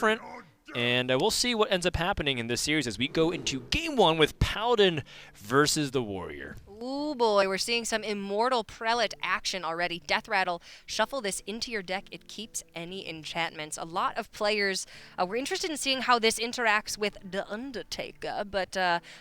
different. And we'll see what ends up happening in this series as we go into Game 1 with Paladin versus the Warrior. Ooh boy, we're seeing some Immortal Prelate action already. Death Rattle, shuffle this into your deck. It keeps any enchantments. A lot of players were interested in seeing how this interacts with the Undertaker, but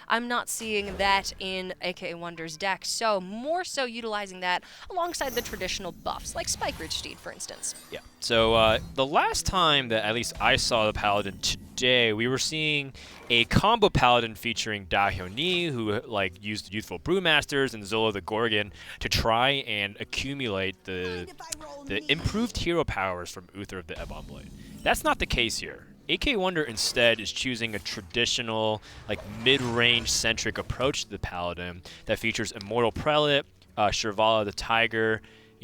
I'm not seeing that in AKAWonder's deck. So more so utilizing that alongside the traditional buffs, like Spike Ridge Steed, for instance. Yeah. So the last time that at least I saw the Paladin today, we were seeing a combo Paladin featuring Dahyoni, who used Youthful Brewmasters and Zolo the Gorgon to try and accumulate the improved hero powers from Uther of the Ebon Blade. That's not the case here. AKAWonder instead is choosing a traditional, mid-range centric approach to the Paladin that features Immortal Prelate, Shirvala the Tiger,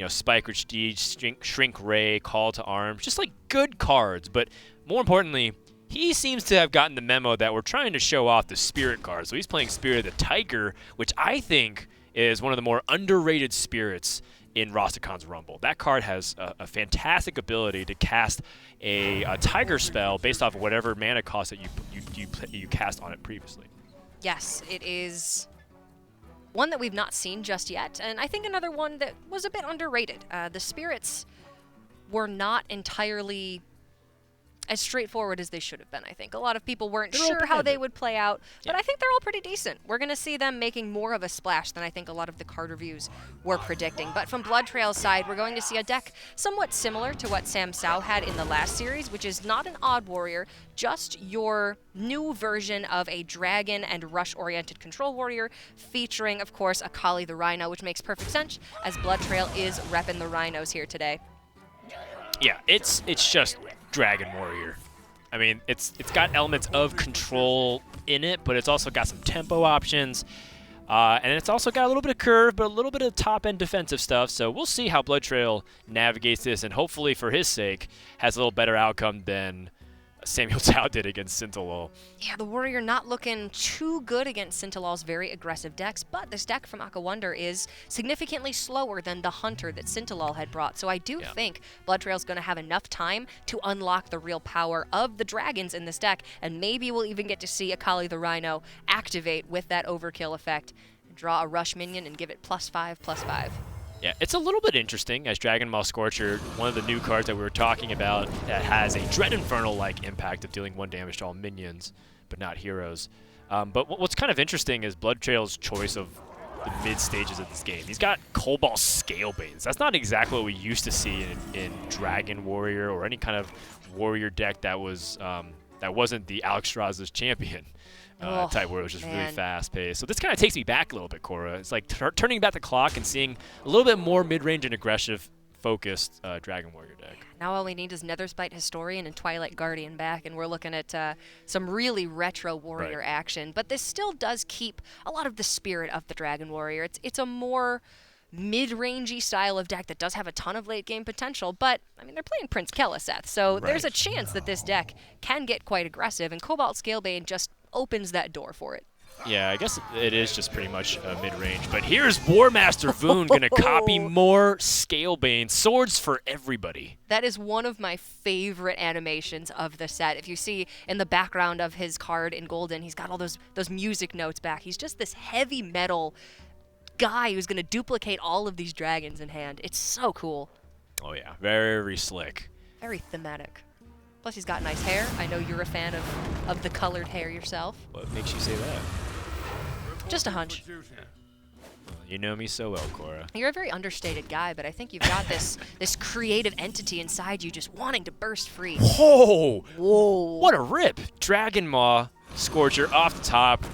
Spike Ridge Steed, Shrink Ray, Call to Arms, just good cards. But more importantly, he seems to have gotten the memo that we're trying to show off the Spirit card. So he's playing Spirit of the Tiger, which I think is one of the more underrated spirits in Rastakhan's Rumble. That card has a fantastic ability to cast a Tiger spell based off of whatever mana cost that you cast on it previously. Yes, it is one that we've not seen just yet, and I think another one that was a bit underrated. The Spirits were not entirely as straightforward as they should have been, I think. A lot of people weren't sure how they would play out, but I think they're all pretty decent. We're going to see them making more of a splash than I think a lot of the card reviews were predicting. But from Bloodtrail's side, we're going to see a deck somewhat similar to what Sam Sao had in the last series, which is not an odd warrior, just your new version of a dragon and rush-oriented control warrior, featuring, of course, Akali the Rhino, which makes perfect sense, as Bloodtrail is repping the Rhinos here today. Yeah, it's just Dragon Warrior. I mean, it's got elements of control in it, but it's also got some tempo options. And it's also got a little bit of curve, but a little bit of top-end defensive stuff. So we'll see how Bloodtrail navigates this, and hopefully, for his sake, has a little better outcome than Samuel Tao did against Sintalol. Yeah, the Warrior not looking too good against Sintalol's very aggressive decks, but this deck from AKAWonder is significantly slower than the Hunter that Sintalol had brought. So I do think Bloodtrail's going to have enough time to unlock the real power of the dragons in this deck, and maybe we'll even get to see Akali the Rhino activate with that overkill effect, draw a rush minion and give it +5/+5. Yeah, it's a little bit interesting as Dragon Maw Scorcher, one of the new cards that we were talking about, that has a Dread Infernal-like impact of dealing 1 damage to all minions, but not heroes. But what's kind of interesting is Bloodtrail's choice of the mid stages of this game. He's got Cobalt Scalebanes. That's not exactly what we used to see in Dragon Warrior or any kind of warrior deck that was that wasn't the Alexstrasza's champion. Type where it was just really fast-paced. So this kind of takes me back a little bit, Cora. It's like turning back the clock and seeing a little bit more mid-range and aggressive-focused Dragon Warrior deck. Now all we need is Netherspite Historian and Twilight Guardian back, and we're looking at some really retro warrior action. But this still does keep a lot of the spirit of the Dragon Warrior. It's a more mid-rangey style of deck that does have a ton of late-game potential, but, I mean, they're playing Prince Keleseth, so there's a chance that this deck can get quite aggressive, and Cobalt Scalebane just opens that door for it. Yeah, I guess it is just pretty much mid-range. But here's Warmaster Voon going to copy more Scalebane. Swords for everybody. That is one of my favorite animations of the set. If you see in the background of his card in Golden, he's got all those music notes back. He's just this heavy metal guy who's going to duplicate all of these dragons in hand. It's so cool. Oh, yeah. Very slick. Very thematic. Plus, he's got nice hair. I know you're a fan of the colored hair yourself. What makes you say that? Just a hunch. Well, you know me so well, Cora. You're a very understated guy, but I think you've got this creative entity inside you just wanting to burst free. Whoa! Whoa! What a rip! Dragon Maw Scorcher off the top.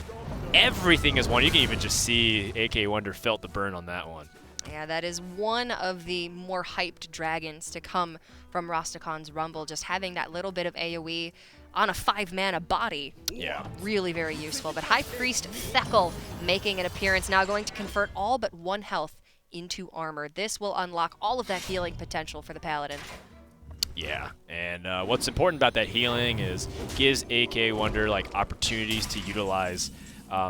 Everything is one. You can even just see AKAWonder felt the burn on that one. Yeah, that is one of the more hyped dragons to come from Rastakhan's Rumble. Just having that little bit of AoE on a 5-mana body. Yeah. Really very useful. But High Priest Thekel making an appearance, now going to convert all but 1 health into armor. This will unlock all of that healing potential for the Paladin. Yeah, and what's important about that healing is gives AKAWonder opportunities to utilize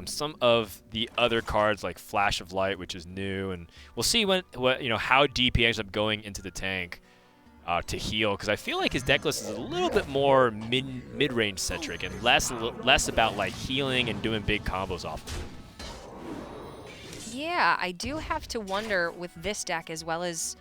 some of the other cards like Flash of Light, which is new, and we'll see how deep he ends up going into the tank. to heal, because I feel like his deck list is a little bit more mid-range centric and less about like healing and doing big combos off of it. Yeah, I do have to wonder with this deck as well as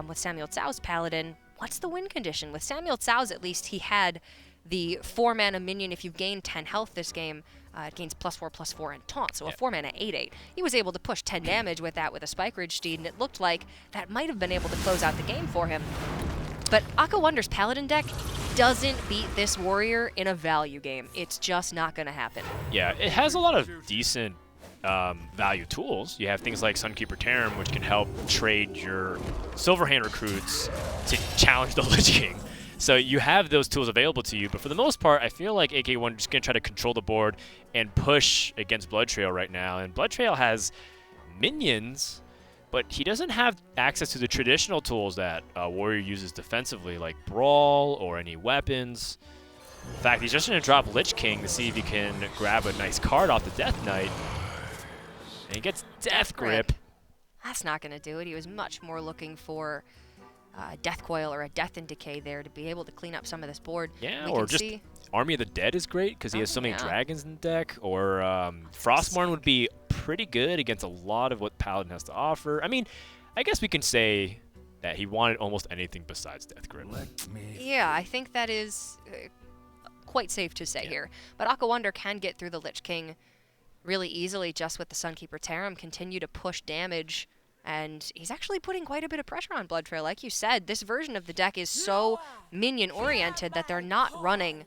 with Samuel Tsao's Paladin, what's the win condition? With Samuel Tsao's, at least he had the 4-mana minion. If you gain 10 health this game, it gains +4/+4 and taunt, so a 4-mana 8/8. He was able to push 10 damage with that with a Spike Ridge Steed, and it looked like that might have been able to close out the game for him. But AKAWonder's Paladin deck doesn't beat this Warrior in a value game. It's just not going to happen. Yeah, it has a lot of decent value tools. You have things like Sunkeeper Terran, which can help trade your Silverhand recruits to challenge the Lich King. So you have those tools available to you, but for the most part, I feel like AKAWonder is just going to try to control the board and push against Bloodtrail right now. And Bloodtrail has minions, but he doesn't have access to the traditional tools that Warrior uses defensively, like Brawl or any weapons. In fact, he's just going to drop Lich King to see if he can grab a nice card off the Death Knight. And he gets Death Grip. That's not going to do it. He was much more looking for Death Coil or a Death in Decay there to be able to clean up some of this board. Yeah, or just Army of the Dead is great because he has so many dragons in the deck. Or Frostmourne would be pretty good against a lot of what Paladin has to offer. I mean, I guess we can say that he wanted almost anything besides Death Grip. Yeah, I think that is quite safe to say here. But AKAWonder can get through the Lich King really easily just with the Sunkeeper Terran, continue to push damage, and he's actually putting quite a bit of pressure on Bloodtrail. Like you said, this version of the deck is so minion-oriented that they're not running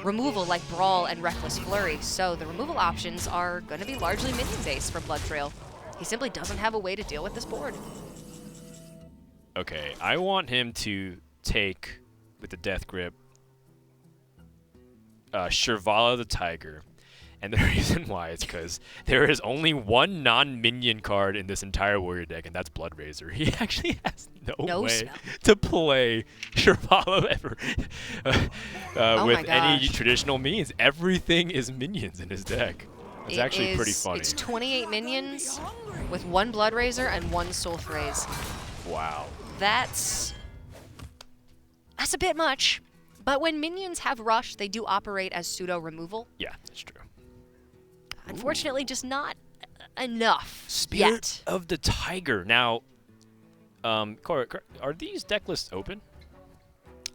removal like Brawl and Reckless Flurry, so the removal options are going to be largely minion-based for Bloodtrail. He simply doesn't have a way to deal with this board. Okay, I want him to take, with the Death Grip, Shirvala the Tiger. And the reason why is because there is only one non-minion card in this entire Warrior deck, and that's Bloodrazor. He actually has no way to play Shirvala ever with any traditional means. Everything is minions in his deck. It's actually pretty funny. It's 28 minions with 1 Bloodrazor and 1 Sulphraze. Wow. That's a bit much. But when minions have Rush, they do operate as pseudo-removal. Yeah, that's true. Unfortunately, just not enough Spirit of the Tiger. Now, Cora, are these deck lists open?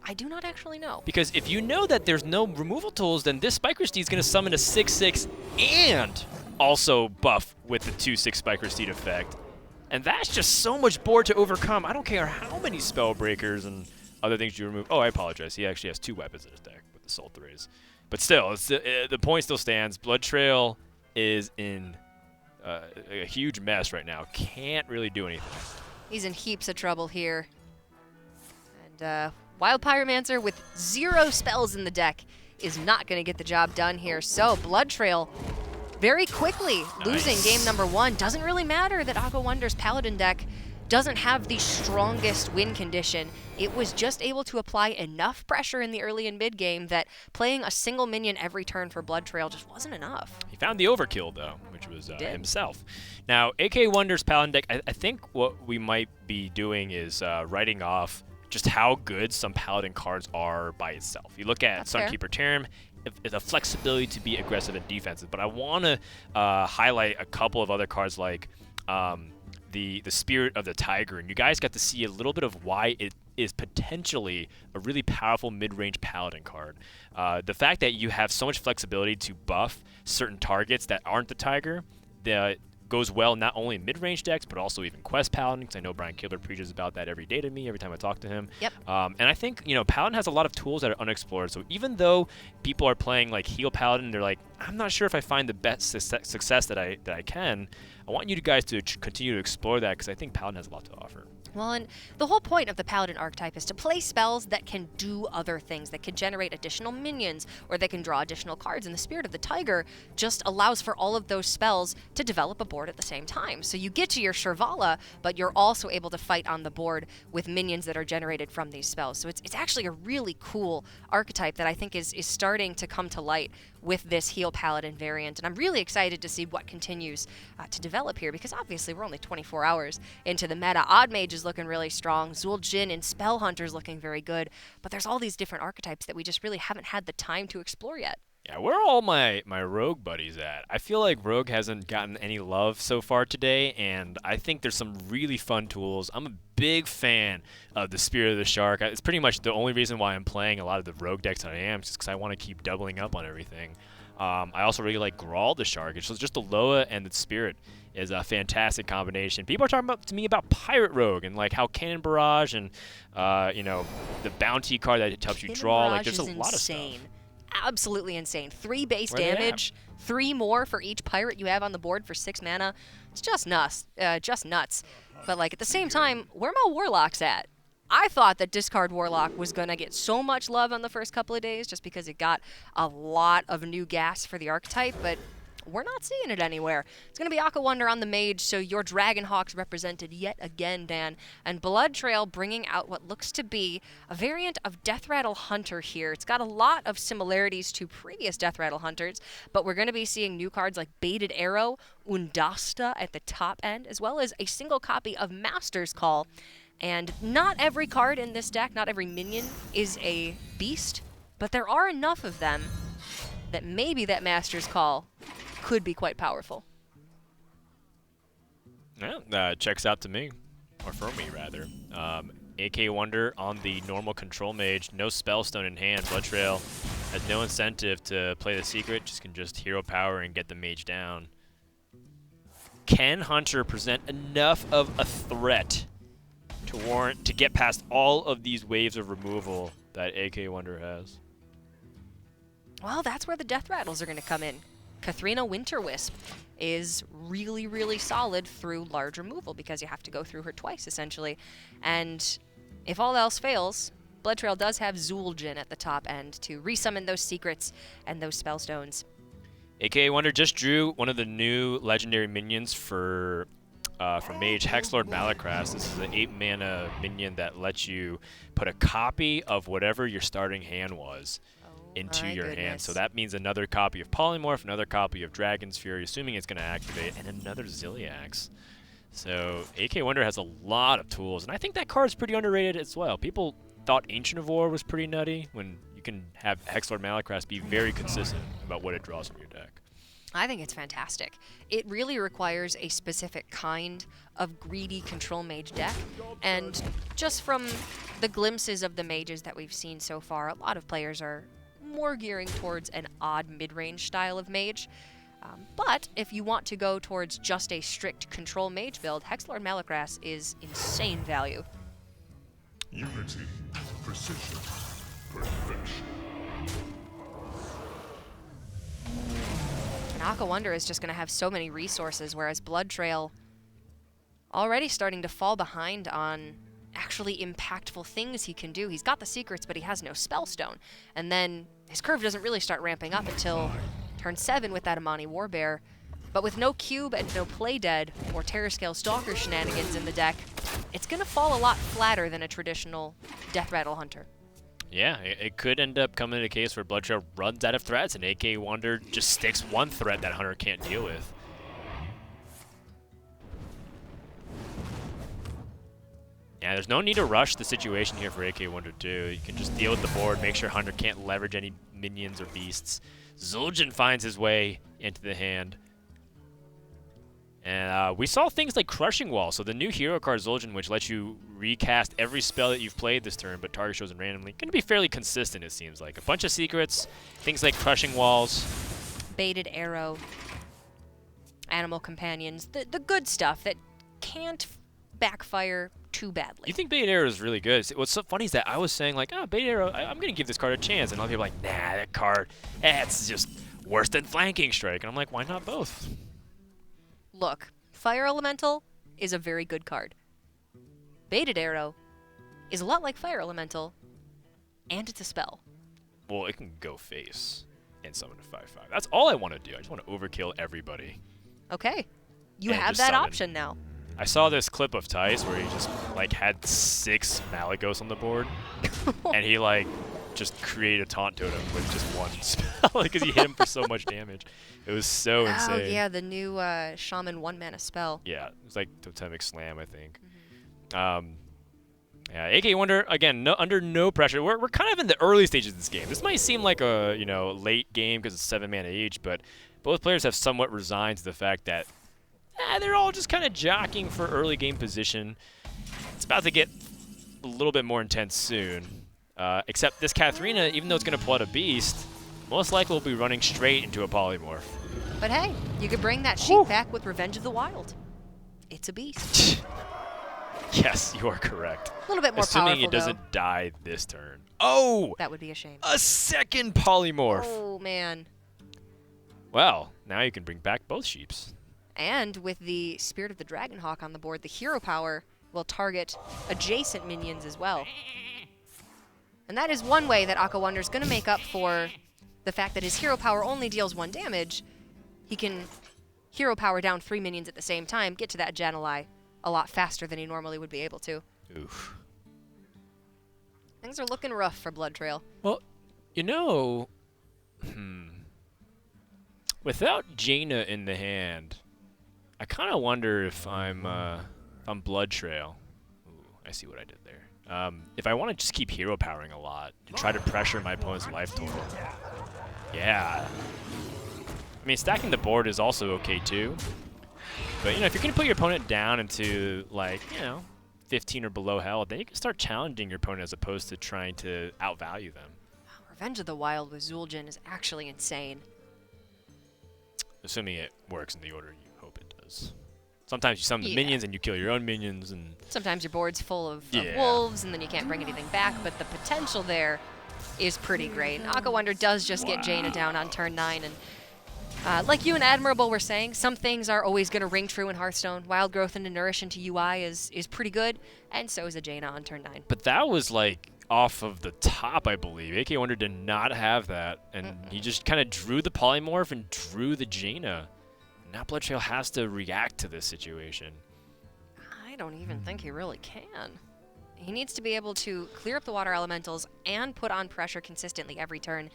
I do not actually know. Because if you know that there's no removal tools, then this Spiker Steed is going to summon a 6/6 and also buff with the 2/6 Spiker Steed effect. And that's just so much board to overcome. I don't care how many Spellbreakers and other things you remove. Oh, I apologize. He actually has 2 weapons in his deck with the Sulphraze. But still, the point still stands. Bloodtrail is in a huge mess right now. Can't really do anything. He's in heaps of trouble here. And Wild Pyromancer with 0 spells in the deck is not going to get the job done here. So Bloodtrail very quickly losing game number 1. Doesn't really matter that AKAWonder's Paladin deck doesn't have the strongest win condition. It was just able to apply enough pressure in the early and mid game that playing a single minion every turn for Bloodtrail just wasn't enough. He found the overkill, though, which was himself. Now, AKAWonder's Paladin deck, I think what we might be doing is writing off just how good some Paladin cards are by itself. You look at Sunkeeper Terran, the flexibility to be aggressive and defensive, but I want to highlight a couple of other cards like the Spirit of the Tiger, and you guys got to see a little bit of why it is potentially a really powerful mid-range Paladin card. The fact that you have so much flexibility to buff certain targets that aren't the Tiger, that goes well not only in mid-range decks, but also even Quest Paladin, because I know Brian Kibler preaches about that every day to me, every time I talk to him. Yep. And I think, Paladin has a lot of tools that are unexplored, so even though people are playing like Heal Paladin, they're like, I'm not sure if I find the best success that I can. I want you guys to continue to explore that, because I think Paladin has a lot to offer. Well, and the whole point of the Paladin archetype is to play spells that can do other things, that can generate additional minions, or they can draw additional cards. And the Spirit of the Tiger just allows for all of those spells to develop a board at the same time. So you get to your Shirvala, but you're also able to fight on the board with minions that are generated from these spells. So it's actually a really cool archetype that I think is starting to come to light with this Heal Paladin variant. And I'm really excited to see what continues to develop here, because obviously we're only 24 hours into the meta. Odd Mage is is looking really strong. Zul'jin and Spell Hunter's looking very good. But there's all these different archetypes that we just really haven't had the time to explore yet. Yeah, where are all my rogue buddies at? I feel like rogue hasn't gotten any love so far today, and I think there's some really fun tools. I'm a big fan of the Spirit of the Shark. It's pretty much the only reason why I'm playing a lot of the rogue decks that I am, just because I want to keep doubling up on everything. I also really like Grawl the Shark. It's just the Loa and the Spirit is a fantastic combination. People are talking to me about Pirate Rogue and like how Cannon Barrage and the bounty card that helps you draw. Like there's a lot of stuff. Absolutely insane. 3 base Where damage, 3 more for each pirate you have on the board for 6 mana. It's just nuts. But like at the same time, where my Warlock's at? I thought that Discard Warlock was going to get so much love on the first couple of days just because it got a lot of new gas for the archetype, but we're not seeing it anywhere. It's going to be AKAWonder on the mage, so your Dragonhawk's represented yet again, Dan. And Bloodtrail bringing out what looks to be a variant of Deathrattle Hunter here. It's got a lot of similarities to previous Deathrattle Hunters, but we're going to be seeing new cards like Baited Arrow, Undasta at the top end, as well as a single copy of Master's Call. And not every card in this deck, not every minion, is a beast, but there are enough of them that maybe that Master's Call could be quite powerful. Yeah, checks out to me, or for me rather. AKAWonder on the normal control mage, no Spellstone in hand. Bloodtrail has no incentive to play the secret, can just hero power and get the mage down. Can Hunter present enough of a threat to warrant to get past all of these waves of removal that AKAWonder has? Well, that's where the Death Rattles are going to come in. Kathrina Winterwisp is really, really solid through large removal because you have to go through her twice, essentially. And if all else fails, Bloodtrail does have Zul'jin at the top end to resummon those secrets and those spellstones. AKAWonder just drew one of the new legendary minions for Mage, Hexlord Malakras. This is an 8-mana minion that lets you put a copy of whatever your starting hand was into your hand. So that means another copy of Polymorph, another copy of Dragon's Fury, assuming it's going to activate, and another Ziliax. So AKAWonder has a lot of tools, and I think that card is pretty underrated as well. People thought Ancient of War was pretty nutty when you can have Hexlord Malakras be very consistent about what it draws from your deck. I think it's fantastic. It really requires a specific kind of greedy control mage deck, and just from the glimpses of the mages that we've seen so far, a lot of players are more gearing towards an odd mid-range style of mage. But if you want to go towards just a strict control mage build, Hexlord Malakras is insane value. Unity, precision, perfection. And AKAWonder is just going to have so many resources, whereas Bloodtrail already starting to fall behind on actually impactful things he can do. He's got the secrets, but he has no Spellstone. And then his curve doesn't really start ramping up until turn 7 with that Amani Warbear. But with no cube and no Play Dead or Terrascale Stalker shenanigans in the deck, it's going to fall a lot flatter than a traditional Deathrattle Hunter. Yeah, it could end up coming to a case where Bloodtrail runs out of threats and AKAWonder just sticks one threat that Hunter can't deal with. Yeah, there's no need to rush the situation here for AKAWonder too. You can just deal with the board, make sure Hunter can't leverage any minions or beasts. Zul'jin finds his way into the hand. And we saw things like Crushing Wall, so the new hero card Zul'jin, which lets you recast every spell that you've played this turn, but target chosen randomly. Going to be fairly consistent, it seems like. A bunch of secrets, things like Crushing Walls. Baited Arrow, Animal Companions, the good stuff that can't backfire too badly. You think Baited Arrow is really good. What's so funny is that I was saying, like, oh, Baited Arrow, I'm going to give this card a chance. And a lot of people are like, nah, that card, it's just worse than Flanking Strike. And I'm like, why not both? Look, Fire Elemental is a very good card. Baited Arrow is a lot like Fire Elemental, and it's a spell. Well, it can go face and summon a 5/5. That's all I want to do. I just want to overkill everybody. Okay. You And have just that summon. option now. I saw this clip of Tice where he just, like, had 6 Malagos on the board, and he, like, just created a taunt totem with just one spell because he hit him for so much damage. It was so insane. Oh, yeah, the new Shaman 1-mana spell. Yeah, it was like Totemic Slam, I think. Yeah, AKAWonder, again, under no pressure. We're kind of in the early stages of this game. This might seem like a late game because it's 7 mana each, but both players have somewhat resigned to the fact that they're all just kind of jockeying for early game position. It's about to get a little bit more intense soon. Except this Katharina, even though it's going to pull out a beast, most likely will be running straight into a polymorph. But hey, you could bring that sheep back with Revenge of the Wild. It's a beast. Yes, you are correct. A little bit more Assuming powerful, it doesn't though. die this turn. Oh! That would be a shame. A second polymorph. Oh, man. Well, now you can bring back both sheeps. And with the Spirit of the Dragonhawk on the board, the hero power will target adjacent minions as well. And that is one way that AKAWonder is going to make up for the fact that his hero power only deals 1 damage. He can hero power down 3 minions at the same time, get to that Jan'alai a lot faster than he normally would be able to. Oof. Things are looking rough for Bloodtrail. Well, without Jaina in the hand, I kind of wonder if I'm Bloodtrail. Ooh, I see what I did there. If I want to just keep hero powering a lot and try to pressure my opponent's life total. Yeah. I mean, stacking the board is also okay too. But, if you're going to put your opponent down into, 15 or below health, then you can start challenging your opponent as opposed to trying to outvalue them. Revenge of the Wild with Zul'jin is actually insane. Assuming it works in the order you hope it does. Sometimes you summon the minions and you kill your own minions. And sometimes your board's full of wolves and then you can't bring anything back, but the potential there is pretty great. AKAWonder does just get Jaina down on turn 9, and like you and Admirable were saying, some things are always going to ring true in Hearthstone. Wild Growth into Nourish into UI is pretty good, and so is a Jaina on turn 9. But that was off of the top, I believe. AKAWonder did not have that, and he just kind of drew the polymorph and drew the Jaina. Now Bloodtrail has to react to this situation. I don't even think he really can. He needs to be able to clear up the water elementals and put on pressure consistently every turn.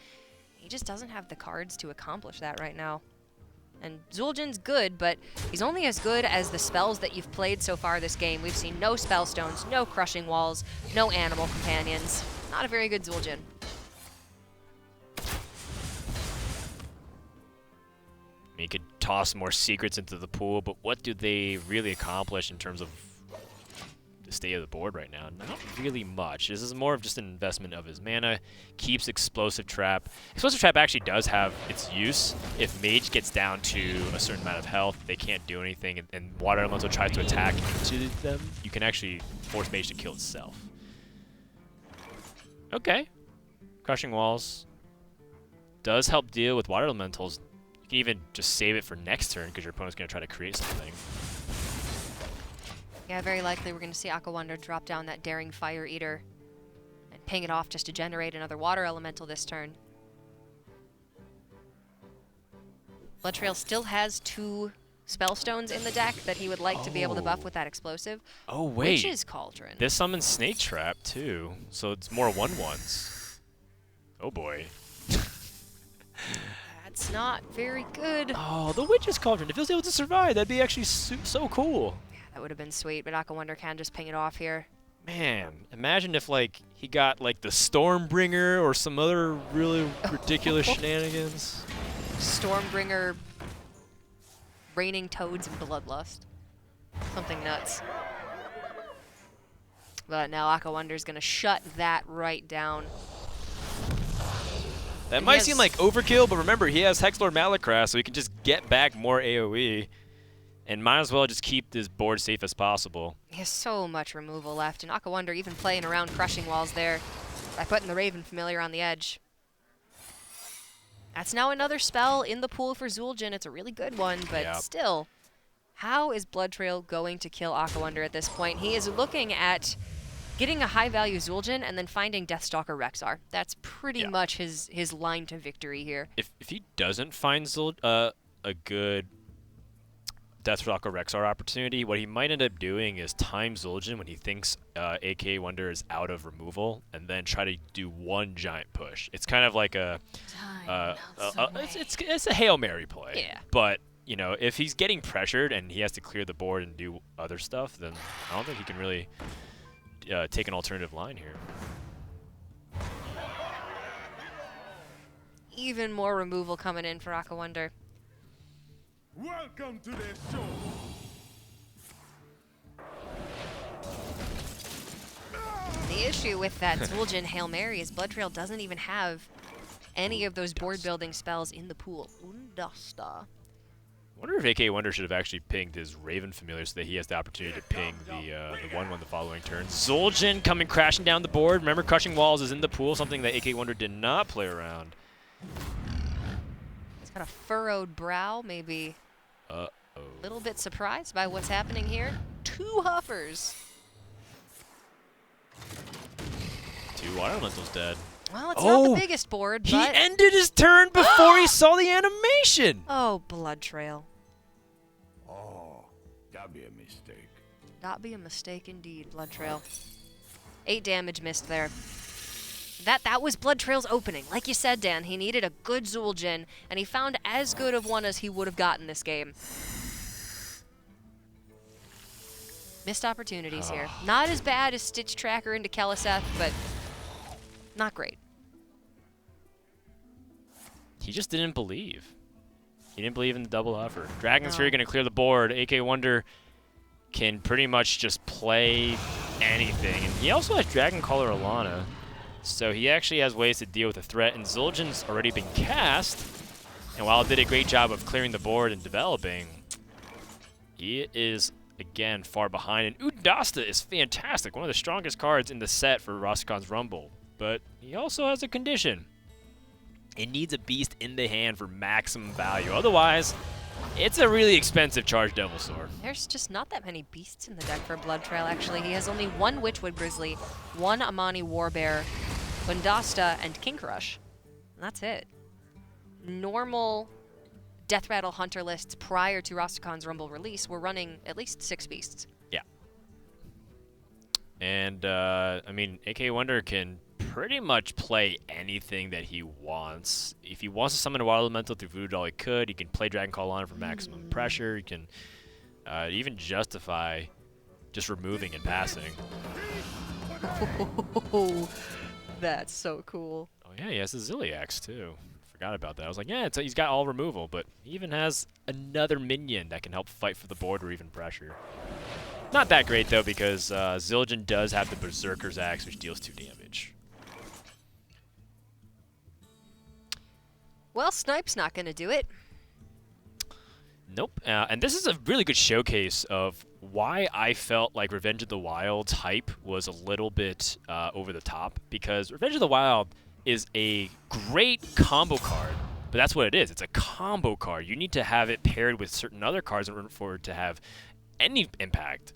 He just doesn't have the cards to accomplish that right now. And Zul'jin's good, but he's only as good as the spells that you've played so far this game. We've seen no Spellstones, no Crushing Walls, no Animal Companions. Not a very good Zul'jin. You could toss more secrets into the pool, but what do they really accomplish in terms of the state of the board right now? Not really much. This is more of just an investment of his mana. Keeps Explosive Trap. Explosive Trap actually does have its use. If Mage gets down to a certain amount of health, they can't do anything, and Water Elemental tries to attack into them, you can actually force Mage to kill itself. Okay. Crushing Walls does help deal with Water Elementals. You can even just save it for next turn because your opponent's going to try to create something. Yeah, very likely we're going to see AKAWonder drop down that Daring Fire Eater and ping it off just to generate another Water Elemental this turn. Bloodtrail still has 2 Spellstones in the deck that he would like to be able to buff with that explosive. Oh, wait. Witch's Cauldron. This summons Snake Trap, too. So it's more 1/1s. Oh, boy. That's not very good. Oh, the Witch's Cauldron. If it was able to survive, that'd be actually so cool. Yeah, that would have been sweet, but AKAWonder can just ping it off here. Man, imagine if, he got, the Stormbringer or some other really ridiculous shenanigans. Stormbringer, Raining Toads, and Bloodlust. Something nuts. But now AKAWonder's going to shut that right down. That might seem like overkill, but remember, he has Hexlord Malacraft, so he can just get back more AoE. And might as well just keep this board safe as possible. He has so much removal left, and AKAWonder even playing around Crushing Walls there by putting the Raven Familiar on the edge. That's now another spell in the pool for Zul'jin. It's a really good one, but still, how is Bloodtrail going to kill AKAWonder at this point? He is looking at getting a high-value Zul'jin and then finding Deathstalker Rexar. That's pretty much his line to victory here. If he doesn't find a good Deathstalker Rexar opportunity, what he might end up doing is time Zul'jin when he thinks AKAWonder is out of removal, and then try to do one giant push. It's kind of like a it's a Hail Mary play. Yeah. But you know, if he's getting pressured and he has to clear the board and do other stuff, then I don't think he can really take an alternative line here. Even more removal coming in for AKAWonder. Welcome to the show. The issue with that Zul'jin Hail Mary is Bloodtrail doesn't even have any of those board building spells in the pool. Undasta. I wonder if AKAWonder should have actually pinged his Raven Familiar so that he has the opportunity to ping the 1/1 the following turn. Zul'jin coming crashing down the board. Remember, Crushing Walls is in the pool, something that AKAWonder did not play around. He's got a furrowed brow, maybe Uh-oh. a little bit surprised by what's happening here. 2 Huffers. 2 Water Elementals dead. Well, it's not the biggest board, He but... ended his turn before he saw the animation! Oh, Bloodtrail. Oh, that'd be a mistake. Not be a mistake indeed, Bloodtrail. 8 damage missed there. That was Bloodtrail's opening. Like you said, Dan, he needed a good Zul'jin, and he found as good of one as he would have gotten this game. Missed opportunities here. Not as bad as Stitch Tracker into Keleseth, but not great. He just didn't believe. He didn't believe in the double offer. Dragon Sphere going to clear the board. AKAWonder can pretty much just play anything. And he also has Dragon Caller Alana, so he actually has ways to deal with the threat. And Zul'jin's already been cast, and while it did a great job of clearing the board and developing, he is, again, far behind. And Undasta is fantastic, one of the strongest cards in the set for Rastakhan's Rumble. But he also has a condition. It needs a beast in the hand for maximum value. Otherwise, it's a really expensive Charged Devilsaur. There's just not that many beasts in the deck for Bloodtrail, actually. He has only 1 Witchwood Grizzly, 1 Amani Warbear, Undasta, and King Crush. And that's it. Normal Death Rattle Hunter lists prior to Rastakhan's Rumble release were running at least 6 beasts. Yeah. And, I mean, AKAWonder can pretty much play anything that he wants. If he wants to summon a Wild Elemental through Voodoo Doll, he could. He can play Dragon Call on it for maximum pressure. He can even justify just removing and passing. Oh, that's so cool. Oh, yeah, he has the Zilliax, too. Forgot about that. I was like, yeah, he's got all removal, but he even has another minion that can help fight for the board or even pressure. Not that great, though, because Zul'jin does have the Berserker's Axe, which deals 2 damage. Well, Snipe's not going to do it. Nope. And this is a really good showcase of why I felt like Revenge of the Wild's hype was a little bit over the top, because Revenge of the Wild is a great combo card, but that's what it is. It's a combo card. You need to have it paired with certain other cards in order for it to have any impact.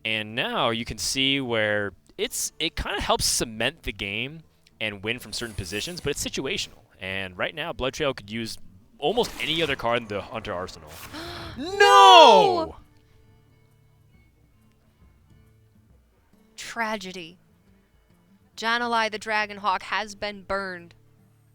And now you can see where it kind of helps cement the game and win from certain positions, but it's situational. And right now, Bloodtrail could use almost any other card in the Hunter arsenal. No! Tragedy. Jan'alai the Dragonhawk has been burned,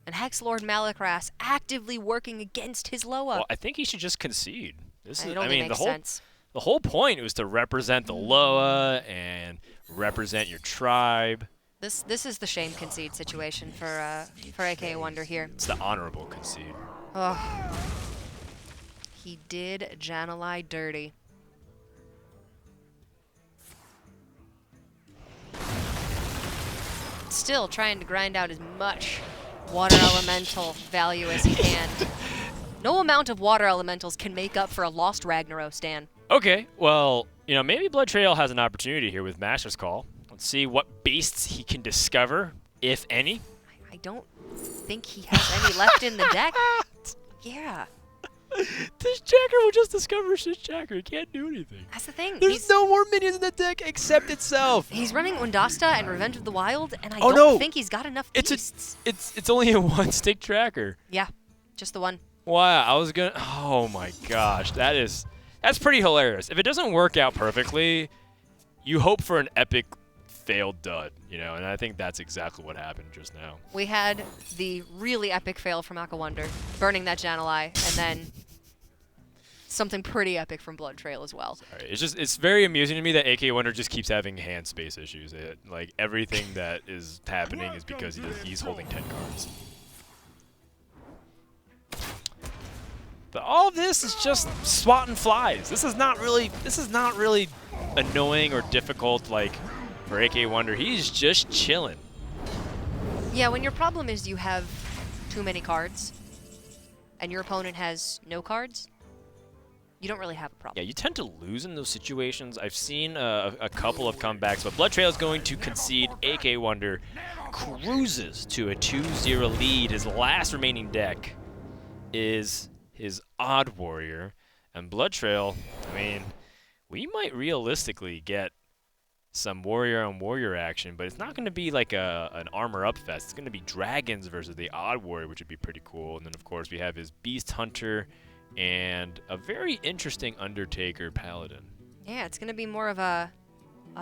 and Hexlord Malakras actively working against his Loa. Well, I think he should just concede. This is, It only makes sense. The whole point was to represent the Loa and represent your tribe. This is the shame concede situation for AKAWonder here. It's the honorable concede. Oh. He did Jan'alai dirty. Still trying to grind out as much water elemental value as he can. No amount of water elementals can make up for a lost Ragnaros, Dan. Okay, well, you know, maybe Bloodtrail has an opportunity here with Master's Call. Let's see what beasts he can discover, if any. I don't think he has any left in the deck. Yeah. This Jacker will just discover this Jacker. He can't do anything. That's the thing. There's no more minions in the deck except itself. He's running Undasta and Revenge of the Wild, and I don't think he's got enough beasts. It's only a 1-stick tracker. Yeah, just the one. Wow, I was gonna. Oh my gosh, that's pretty hilarious. If it doesn't work out perfectly, you hope for an epic failed dud, you know, and I think that's exactly what happened just now. We had the really epic fail from AKAWonder, burning that Jan'alai, and then something pretty epic from Bloodtrail as well. Sorry. It's very amusing to me that AKAWonder just keeps having hand space issues. Like everything that is happening is because he's holding 10 cards. But all of this is just swatting flies. This is not really annoying or difficult like for AKAWonder. He's just chilling. Yeah, when your problem is you have too many cards and your opponent has no cards, you don't really have a problem. Yeah, you tend to lose in those situations. I've seen a couple of comebacks, but Bloodtrail is going to concede. AKAWonder cruises to a 2-0 lead. His last remaining deck is his Odd Warrior. And Bloodtrail, I mean, we might realistically get some warrior on warrior action, but it's not going to be like an armor up fest. It's going to be dragons versus the Odd Warrior, which would be pretty cool. And then of course we have his Beast Hunter and a very interesting Undertaker Paladin. Yeah, it's going to be more of a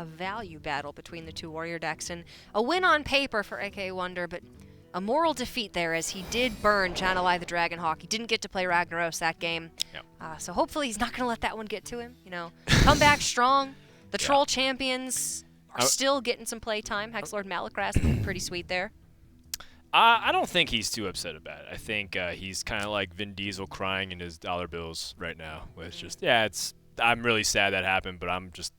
value battle between the two warrior decks, and a win on paper for AKAWonder, but a moral defeat there as he did burn Jan'alai the Dragonhawk. He didn't get to play Ragnaros that game. Yep. So hopefully he's not going to let that one get to him. You know, come back strong. The Troll Champions are still getting some play time. Hexlord Malakras looking pretty sweet there. I don't think he's too upset about it. I think he's kind of like Vin Diesel crying in his dollar bills right now. Where it's just, I'm really sad that happened, but I'm just,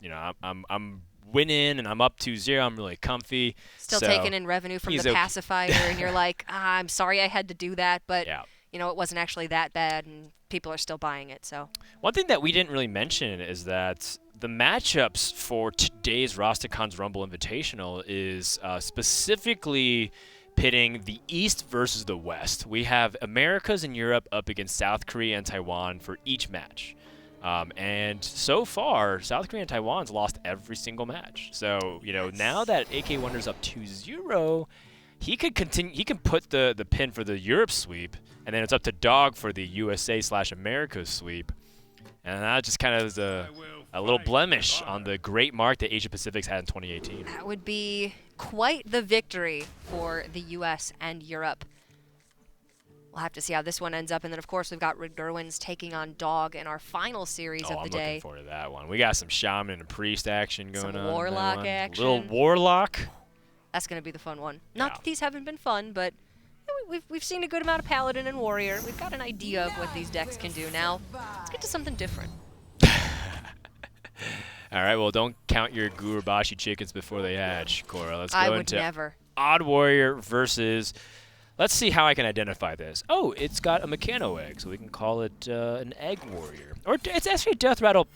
I'm winning and I'm up 2-0. I'm really comfy. Still taking in revenue from the pacifier, and you're like, I'm sorry I had to do that, but it wasn't actually that bad, and people are still buying it. So one thing that we didn't really mention is that the matchups for today's Rastakhan's Rumble Invitational is specifically pitting the East versus the West. We have Americas and Europe up against South Korea and Taiwan for each match. And so far, South Korea and Taiwan's lost every single match. So, now that AKAWonder's up 2-0, he could continue. He can put the pin for the Europe sweep, and then it's up to Dog for the USA/Americas sweep. And that just kind of is a little blemish on the great mark that Asia Pacific's had in 2018. That would be quite the victory for the US and Europe. We'll have to see how this one ends up. And then, of course, we've got Rid Gerwins taking on Dog in our final series of the day. I'm looking forward to that one. We got some Shaman and Priest action going on. Some Warlock action. Little Warlock. That's going to be the fun one. Not that these haven't been fun, but we've seen a good amount of Paladin and Warrior. We've got an idea of what these decks can do now. Let's get to something different. All right, well, don't count your Gurubashi chickens before they hatch, Cora. Let's go I would into never. Odd Warrior versus... Let's see how I can identify this. Oh, it's got a Mechano Egg, so we can call it an Egg Warrior. Or it's actually a Death Rattle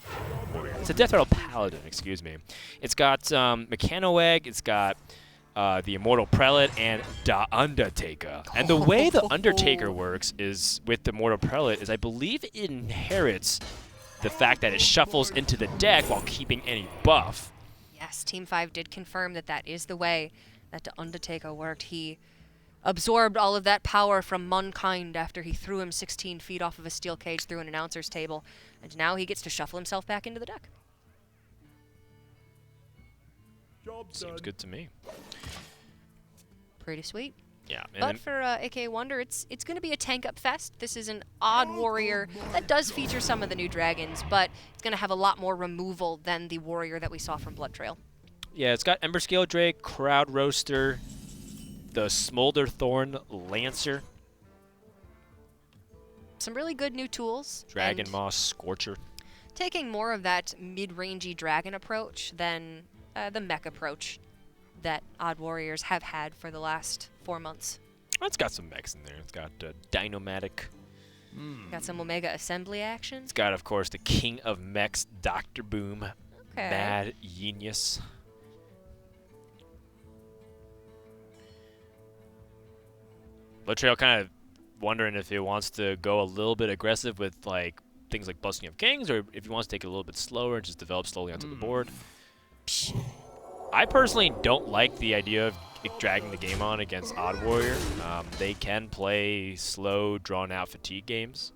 Warrior. It's a Death Rattle Paladin, excuse me. It's got Mechano Egg, it's got the Immortal Prelate, and the Undertaker. And the way the Undertaker works is with the Immortal Prelate is I believe it inherits the fact that it shuffles into the deck while keeping any buff. Yes, Team 5 did confirm that that is the way that the Undertaker worked. He absorbed all of that power from Mankind after he threw him 16 feet off of a steel cage through an announcer's table, and now he gets to shuffle himself back into the deck. Seems good to me. Pretty sweet. Yeah. But for AKAWonder, it's going to be a tank-up fest. This is an Odd Warrior that does feature some of the new dragons, but it's going to have a lot more removal than the Warrior that we saw from Bloodtrail. Yeah, it's got Emberscale Drake, Crowd Roaster, the Smolder Thorn Lancer. Some really good new tools. Dragon Moss Scorcher. Taking more of that mid-rangey dragon approach than the mech approach that Odd Warriors have had for the last 4 months. It's got some mechs in there. It's got Dynomatic. Got some Omega Assembly action. It's got, of course, the King of Mechs, Dr. Boom. Okay. Mad Genius. Bloodtrail kind of wondering if he wants to go a little bit aggressive with like things like Busting of Kings, or if he wants to take it a little bit slower and just develop slowly onto the board. I personally don't like the idea of dragging the game on against Odd Warrior. They can play slow, drawn-out fatigue games.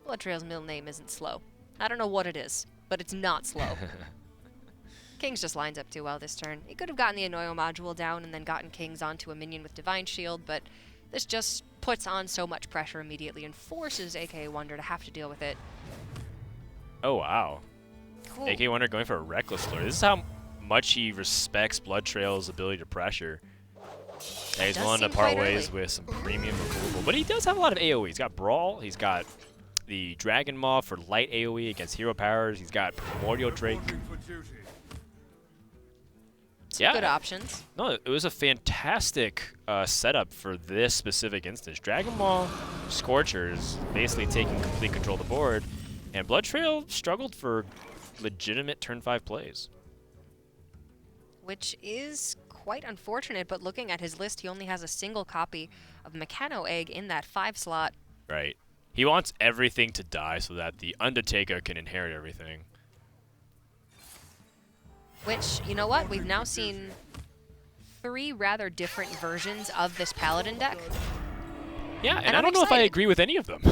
Bloodtrail's middle name isn't slow. I don't know what it is, but it's not slow. Kings just lines up too well this turn. He could have gotten the Annoyo module down and then gotten Kings onto a minion with Divine Shield, but this just puts on so much pressure immediately and forces AKAWonder to have to deal with it. Oh, wow. Cool. AKAWonder going for a Reckless Flurry. This is how much he respects Bloodtrail's ability to pressure. Yeah, he's Does willing to seem part quite ways early. with some premium removal. But he does have a lot of AoE. He's got Brawl. He's got the Dragon Maw for light AoE against hero powers. He's got Primordial Drake. Some good options. No, it was a fantastic setup for this specific instance. Dragon Maw Scorchers basically taking complete control of the board, and Bloodtrail struggled for legitimate turn 5 plays. Which is quite unfortunate, but looking at his list, he only has a single copy of Mechano Egg in that 5 slot. Right. He wants everything to die so that the Undertaker can inherit everything. Which, you know what? We've now seen 3 rather different versions of this Paladin deck. Yeah, and And I I'm don't know if I excited. agree with any of them.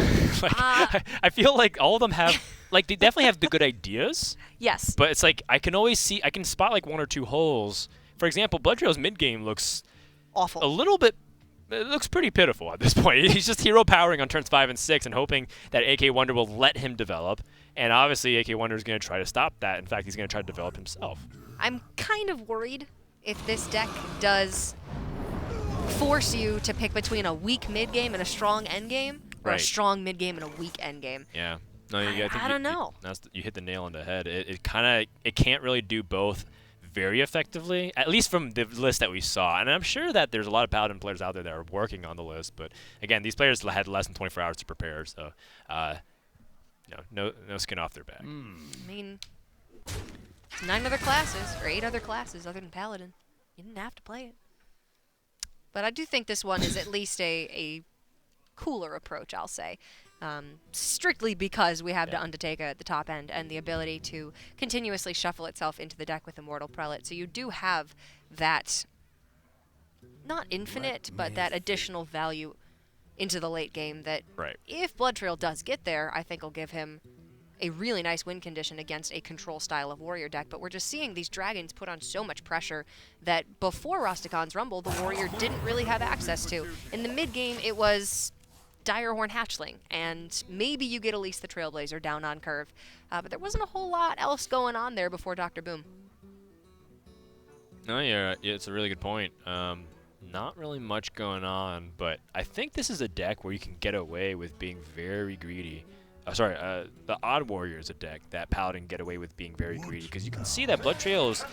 Like, I feel like all of them have, like, they definitely have the good ideas, Yes. but it's like I can spot like 1 or 2 holes. For example, Bloodtrail's mid game looks Awful. a little bit. It looks pretty pitiful at this point. He's just hero powering on turns 5 and 6 and hoping that AKAWonder will let him develop. And obviously, AKAWonder is going to try to stop that. In fact, he's going to try to develop himself. I'm kind of worried if this deck does force you to pick between a weak mid game and a strong end game, or a Right. strong mid game and a weak end game. Yeah. No, I don't know. You hit the nail on the head. It can't really do both very effectively, at least from the list that we saw. And I'm sure that there's a lot of Paladin players out there that are working on the list. But again, these players had less than 24 hours to prepare, so no skin off their back. I mean, 9 other classes, or 8 other classes other than Paladin. You didn't have to play it. But I do think this one is at least a cooler approach, I'll say. Strictly because we have the Undertaker at the top end and the ability to continuously shuffle itself into the deck with Immortal Prelate. So you do have that, not infinite, but that additional value into the late game that Right. if Bloodtrail does get there, I think will give him a really nice win condition against a control style of warrior deck. But we're just seeing these dragons put on so much pressure that before Rastakhan's Rumble, the warrior didn't really have access to. In the mid game, it was Direhorn Hatchling, and maybe you get Elise the Trailblazer down on curve. But there wasn't a whole lot else going on there before Dr. Boom. No, yeah, it's a really good point. Not really much going on, but I think this is a deck where you can get away with being very greedy. The Odd Warrior is a deck that Paladin get away with being very greedy, because you can see that Bloodtrail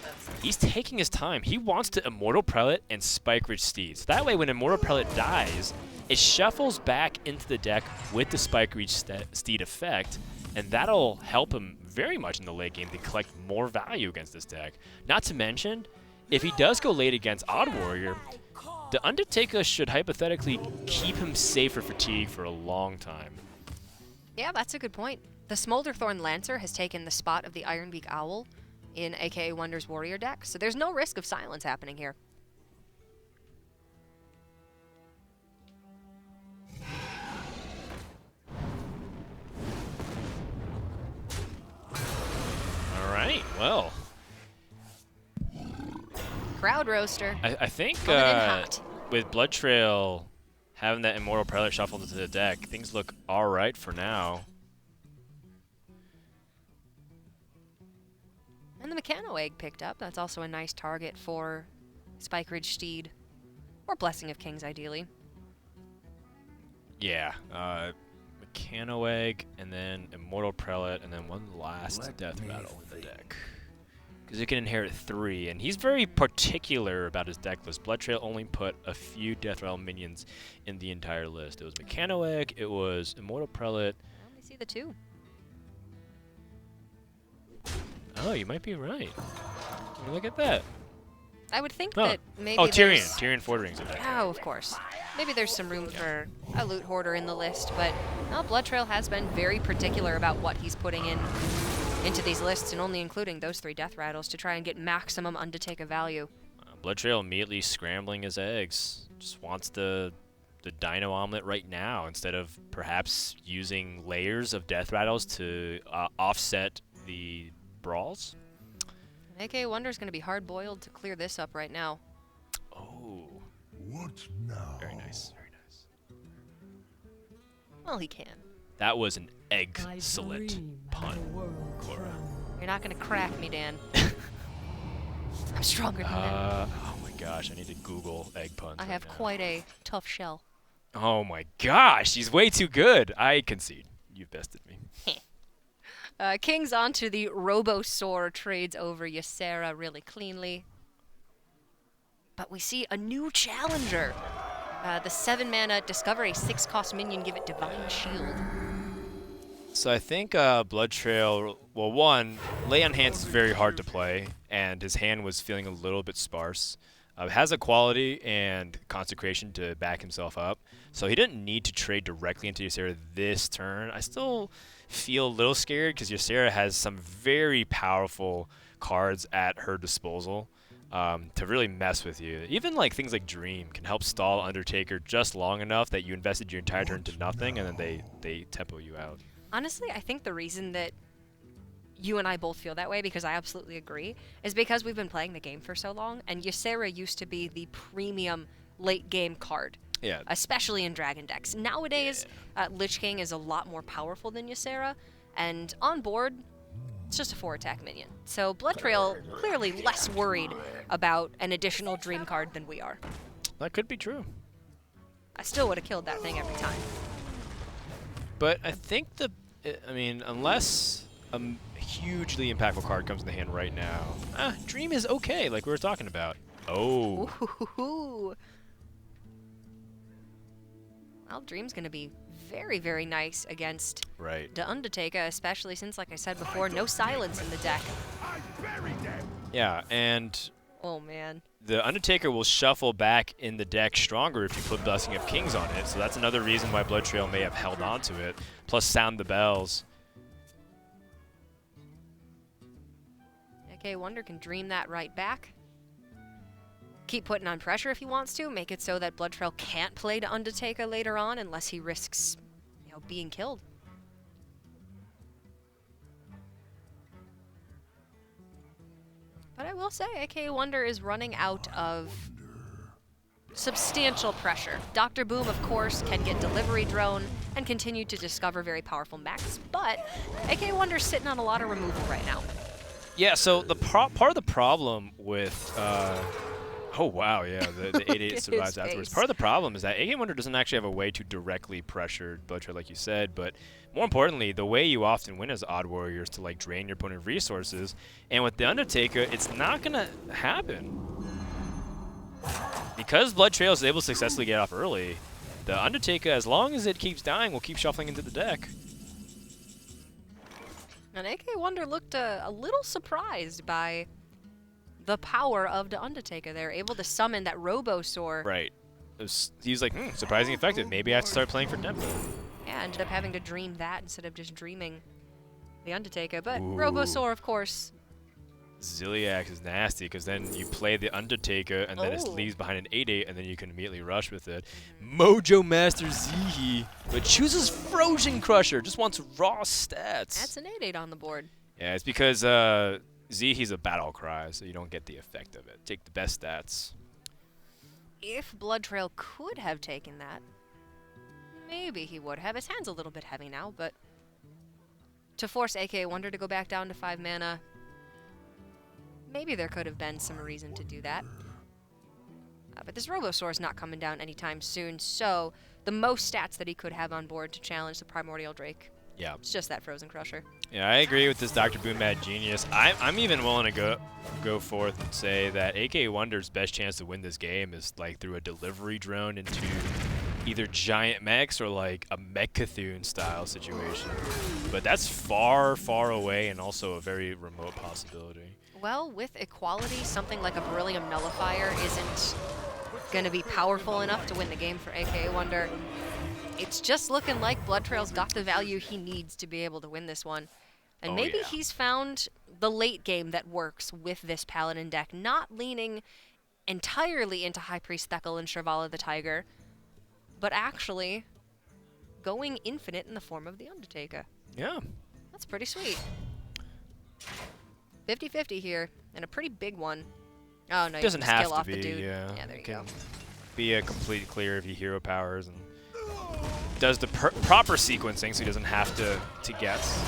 he's taking his time. He wants to Immortal Prelate and Spike Ridge Steed. So that way, when Immortal Prelate dies, it shuffles back into the deck with the Spike Ridge Steed effect, and that'll help him very much in the late game to collect more value against this deck. Not to mention, if he does go late against Odd Warrior, the Undertaker should hypothetically keep him safe for fatigue for a long time. Yeah, that's a good point. The Smolderthorn Lancer has taken the spot of the Ironbeak Owl in AKAWonder's warrior deck, so there's no risk of silence happening here. All right, well, Crowd Roaster. I think Coming in hot. with Bloodtrail having that Immortal Prelate shuffled into the deck, things look all right for now. And the Mechano Egg picked up. That's also a nice target for Spike Ridge Steed. Or Blessing of Kings, ideally. Yeah, Mechano Egg, and then Immortal Prelate, and then one last Death Rattle in the deck. Because you can inherit 3, and he's very particular about his deck list. Bloodtrail only put a few Death Rattle minions in the entire list. It was Mechano Egg, it was Immortal Prelate. I only see the 2. Oh, you might be right. Look at that. I would think Oh. that maybe Oh, Tyrion. there's- Tyrion Fordering's in there. Oh, of course. Maybe there's some room for a loot hoarder in the list, but no, Bloodtrail has been very particular about what he's putting into these lists, and only including those 3 Death Rattles to try and get maximum Undertaker value. Bloodtrail immediately scrambling his eggs. Just wants the Dino Omelet right now instead of perhaps using layers of Death Rattles to offset the brawls. AKAWonder's going to be hard-boiled to clear this up right now. Oh, What now? very nice, very nice. Well, he can. That was an excellent pun, Cora. You're not gonna crack me, Dan. I'm stronger than that. Oh my gosh, I need to Google egg puns. I have quite a tough shell. Oh my gosh, he's way too good. I concede. You've bested me. King's onto the Robosaur, trades over Ysera really cleanly. But we see a new challenger. The 7-mana discover a 6-cost minion, give it Divine Shield. So I think Bloodtrail, well, one, Lay on Hands is very hard to play, and his hand was feeling a little bit sparse. Has a quality and Consecration to back himself up, so he didn't need to trade directly into Ysera this turn. I still feel a little scared because Ysera has some very powerful cards at her disposal to really mess with you. Even like things like Dream can help stall Undertaker just long enough that you invested your entire turn to nothing, and then they tempo you out. Honestly, I think the reason that you and I both feel that way, because I absolutely agree, is because we've been playing the game for so long, and Ysera used to be the premium late-game card. Yeah. Especially in Dragon decks. Nowadays, Lich King is a lot more powerful than Ysera, and on board, it's just a 4-attack minion. So Bloodtrail clearly less worried about an additional Dream card than we are. That could be true. I still would have killed that thing every time. But I think unless a hugely impactful card comes in the hand right now, Dream is okay, like we were talking about. Oh. Ooh. Well, Dream's going to be very, very nice against the Undertaker, especially since, like I said before, no silence in the deck. Yeah, and oh man, the Undertaker will shuffle back in the deck stronger if you put Blessing of Kings on it, so that's another reason why Bloodtrail may have held on to it, plus Sound the Bells. AKAWonder can Dream that right back. Keep putting on pressure if he wants to, make it so that Bloodtrail can't play to Undertaker later on unless he risks, being killed. But I will say, AKAWonder is running out of substantial pressure. Dr. Boom, of course, can get Delivery Drone and continue to discover very powerful mechs, but AKAWonder's sitting on a lot of removal right now. Yeah, so the part of the problem with oh wow, yeah, the 8/8 survives afterwards. Part of the problem is that AKAWonder doesn't actually have a way to directly pressure Bloodtrail like you said, but more importantly, the way you often win as Odd Warrior is to like drain your opponent's resources, and with the Undertaker, it's not gonna happen. Because Bloodtrail is able to successfully get off early, the Undertaker, as long as it keeps dying, will keep shuffling into the deck. And AKAWonder looked a little surprised by the power of the Undertaker. They're able to summon that Robosaur. Right. He's like, surprisingly effective. Maybe I have to start playing for tempo. Yeah, ended up having to dream that instead of just dreaming the Undertaker. But Ooh. Robosaur, of course. Ziliax is nasty because then you play the Undertaker and then it leaves behind an 8/8 and then you can immediately rush with it. Mojo Master Zihi, but chooses Frozen Crusher, just wants raw stats. That's an 8/8 on the board. Yeah, it's because Zihi's a battle cry, so you don't get the effect of it. Take the best stats. If Bloodtrail could have taken that, maybe he would have. His hand's a little bit heavy now, but to force AKAWonder to go back down to 5 mana, maybe there could have been some reason to do that. But this Robosaur is not coming down anytime soon, so the most stats that he could have on board to challenge the Primordial Drake. Yeah. It's just that Frozen Crusher. Yeah, I agree with this Dr. Boom Mad Genius. I'm even willing to go forth and say that AKAWonder's best chance to win this game is like through a delivery drone into either giant mechs or like a Mech-Cthulhu style situation. But that's far, far away and also a very remote possibility. Well, with equality, something like a Beryllium Nullifier isn't going to be powerful enough to win the game for AKAWonder. It's just looking like Bloodtrail's got the value he needs to be able to win this one. And maybe he's found the late game that works with this Paladin deck, not leaning entirely into High Priest Thekkel and Shrivala the Tiger, but actually going infinite in the form of the Undertaker. Yeah. That's pretty sweet. 50-50 here, and a pretty big one. Oh, no, you Doesn't can just have kill to off be, the dude. yeah. Yeah, there you Can go. be a complete clear if you hero powers and does the proper sequencing so he doesn't have to guess.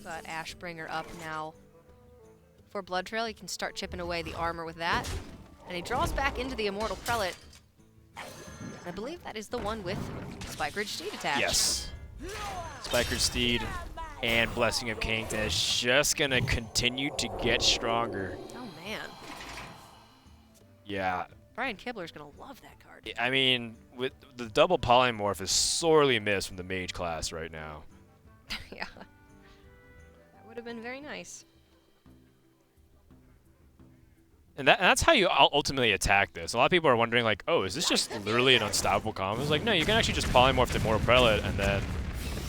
Got Ashbringer up now. For Bloodtrail, he can start chipping away the armor with that. And he draws back into the Immortal Prelate. I believe that is the one with Spike-Ridge Steed attached. Yes. Spike-Ridge Steed and Blessing of Kington is just going to continue to get stronger. Oh, man. Yeah. Brian Kibler's going to love that card. I mean, with the double polymorph is sorely missed from the mage class right now. Yeah. That would have been very nice. And that's how you ultimately attack this. A lot of people are wondering, like, oh, is this just literally an unstoppable combo? It's like, no, you can actually just polymorph the Immortal Prelate, and then,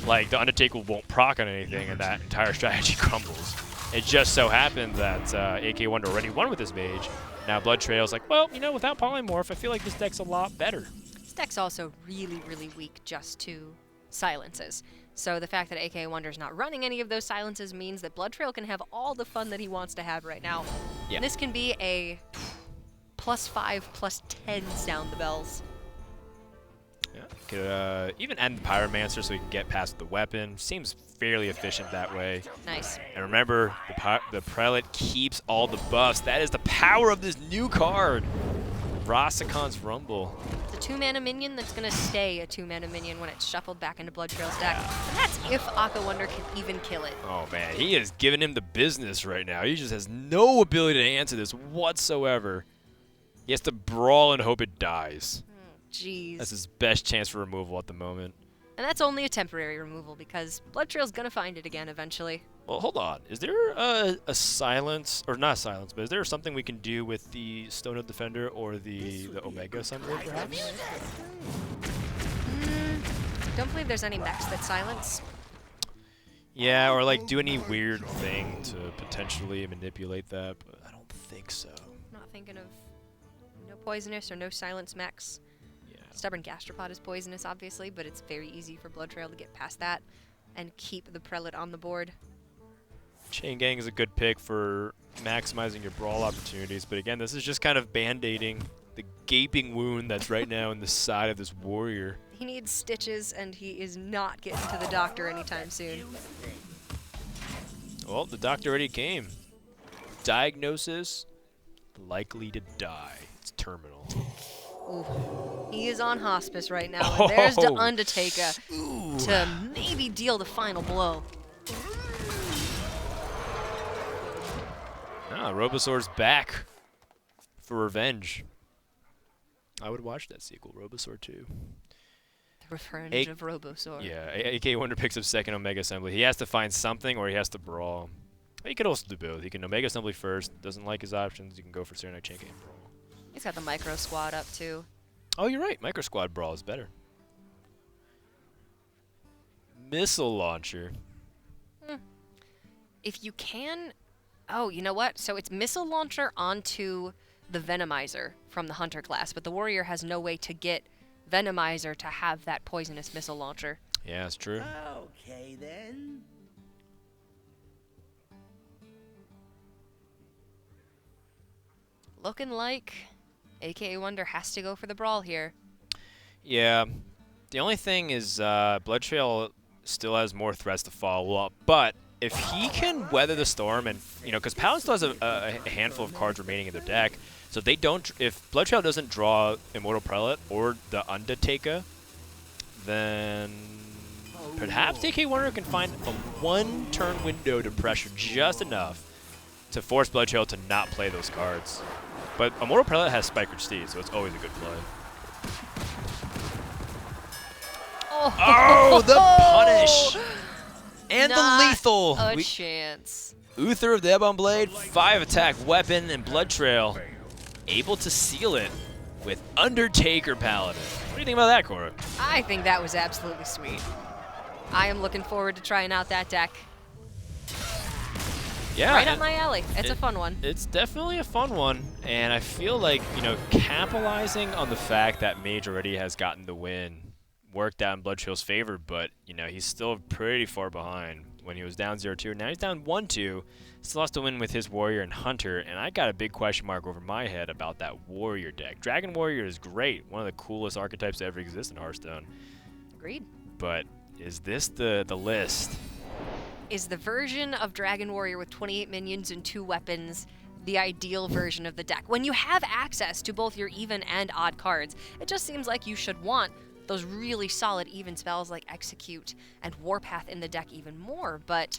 like, the Undertaker won't proc on anything, and that entire strategy crumbles. It just so happened that AKAWonder already won with this mage. Now Bloodtrail's like, well, you know, without polymorph, I feel like this deck's a lot better. This deck's also really, really weak just to silences. So the fact that AKAWonder's not running any of those silences means that Bloodtrail can have all the fun that he wants to have right now. Yeah. And this can be a +5, +10 sound the bells. Yeah. Could even end the Pyromancer so he can get past the weapon. Seems fairly efficient that way. Nice. And remember, the Prelate keeps all the buffs. That is the power of this new card. Rastakhan's Rumble. It's a 2-mana minion that's going to stay a 2-mana minion when it's shuffled back into Bloodtrail's deck. And that's if AKAWonder can even kill it. Oh, man. He is giving him the business right now. He just has no ability to answer this whatsoever. He has to brawl and hope it dies. Jeez. That's his best chance for removal at the moment. And that's only a temporary removal because Bloodtrail's going to find it again eventually. Well, hold on. Is there a silence, or not silence, but is there something we can do with the Stone of Defender or the Omega Sunbird, perhaps? Don't believe there's any mechs that silence. Yeah, or like do any weird thing to potentially manipulate that, but I don't think so. Not thinking of no poisonous or no silence mechs. Yeah. Stubborn Gastropod is poisonous, obviously, but it's very easy for Bloodtrail to get past that and keep the Prelate on the board. Chain Gang is a good pick for maximizing your brawl opportunities, but again, this is just kind of band-aiding the gaping wound that's right now in the side of this warrior. He needs stitches, and he is not getting to the doctor anytime soon. Well, the doctor already came. Diagnosis, likely to die. It's terminal. Ooh. He is on hospice right now, and there's the Undertaker Ooh. to maybe deal the final blow. Ah, Robosaur's back for revenge. I would watch that sequel, Robosaur 2. The revenge of Robosaur. Yeah, AKAWonder picks up second Omega Assembly. He has to find something or he has to brawl. He could also do both. He can Omega Assembly first, doesn't like his options, he can go for Serenite Chain Gang Brawl. He's got the Micro Squad up, too. Oh, you're right. Micro Squad Brawl is better. Missile Launcher. If you can... Oh, you know what? So it's Missile Launcher onto the Venomizer from the Hunter class, but the Warrior has no way to get Venomizer to have that poisonous Missile Launcher. Yeah, that's true. Okay, then. Looking like AKAWonder has to go for the brawl here. Yeah. The only thing is Bloodtrail still has more threats to follow up, but if he can weather the storm and, you know, because Paladin still has a handful of cards remaining in their deck, so they don't, if Bloodtrail doesn't draw Immortal Prelate or the Undertaker, then perhaps AKAWonder can find a one-turn window to pressure just enough to force Bloodtrail to not play those cards. But Immortal Prelate has Spike-Ridge Steed, so it's always a good play. Oh, the punish! And Not the lethal! a chance. Uther of the Ebon Blade, 5-attack weapon, and Bloodtrail able to seal it with Undertaker Paladin. What do you think about that, Cora? I think that was absolutely sweet. I am looking forward to trying out that deck. Yeah, Right up my alley. It's a fun one. It's definitely a fun one, and I feel like, you know, capitalizing on the fact that Mage already has gotten the win worked out in Bloodtrail's favor, but, you know, he's still pretty far behind when he was down 0-2. Now he's down 1-2. Still has to win with his Warrior and Hunter, and I got a big question mark over my head about that Warrior deck. Dragon Warrior is great, one of the coolest archetypes that ever exist in Hearthstone. Agreed. But is this the list? Is the version of Dragon Warrior with 28 minions and 2 weapons the ideal version of the deck? When you have access to both your even and odd cards, it just seems like you should want those really solid even spells like Execute and Warpath in the deck even more, but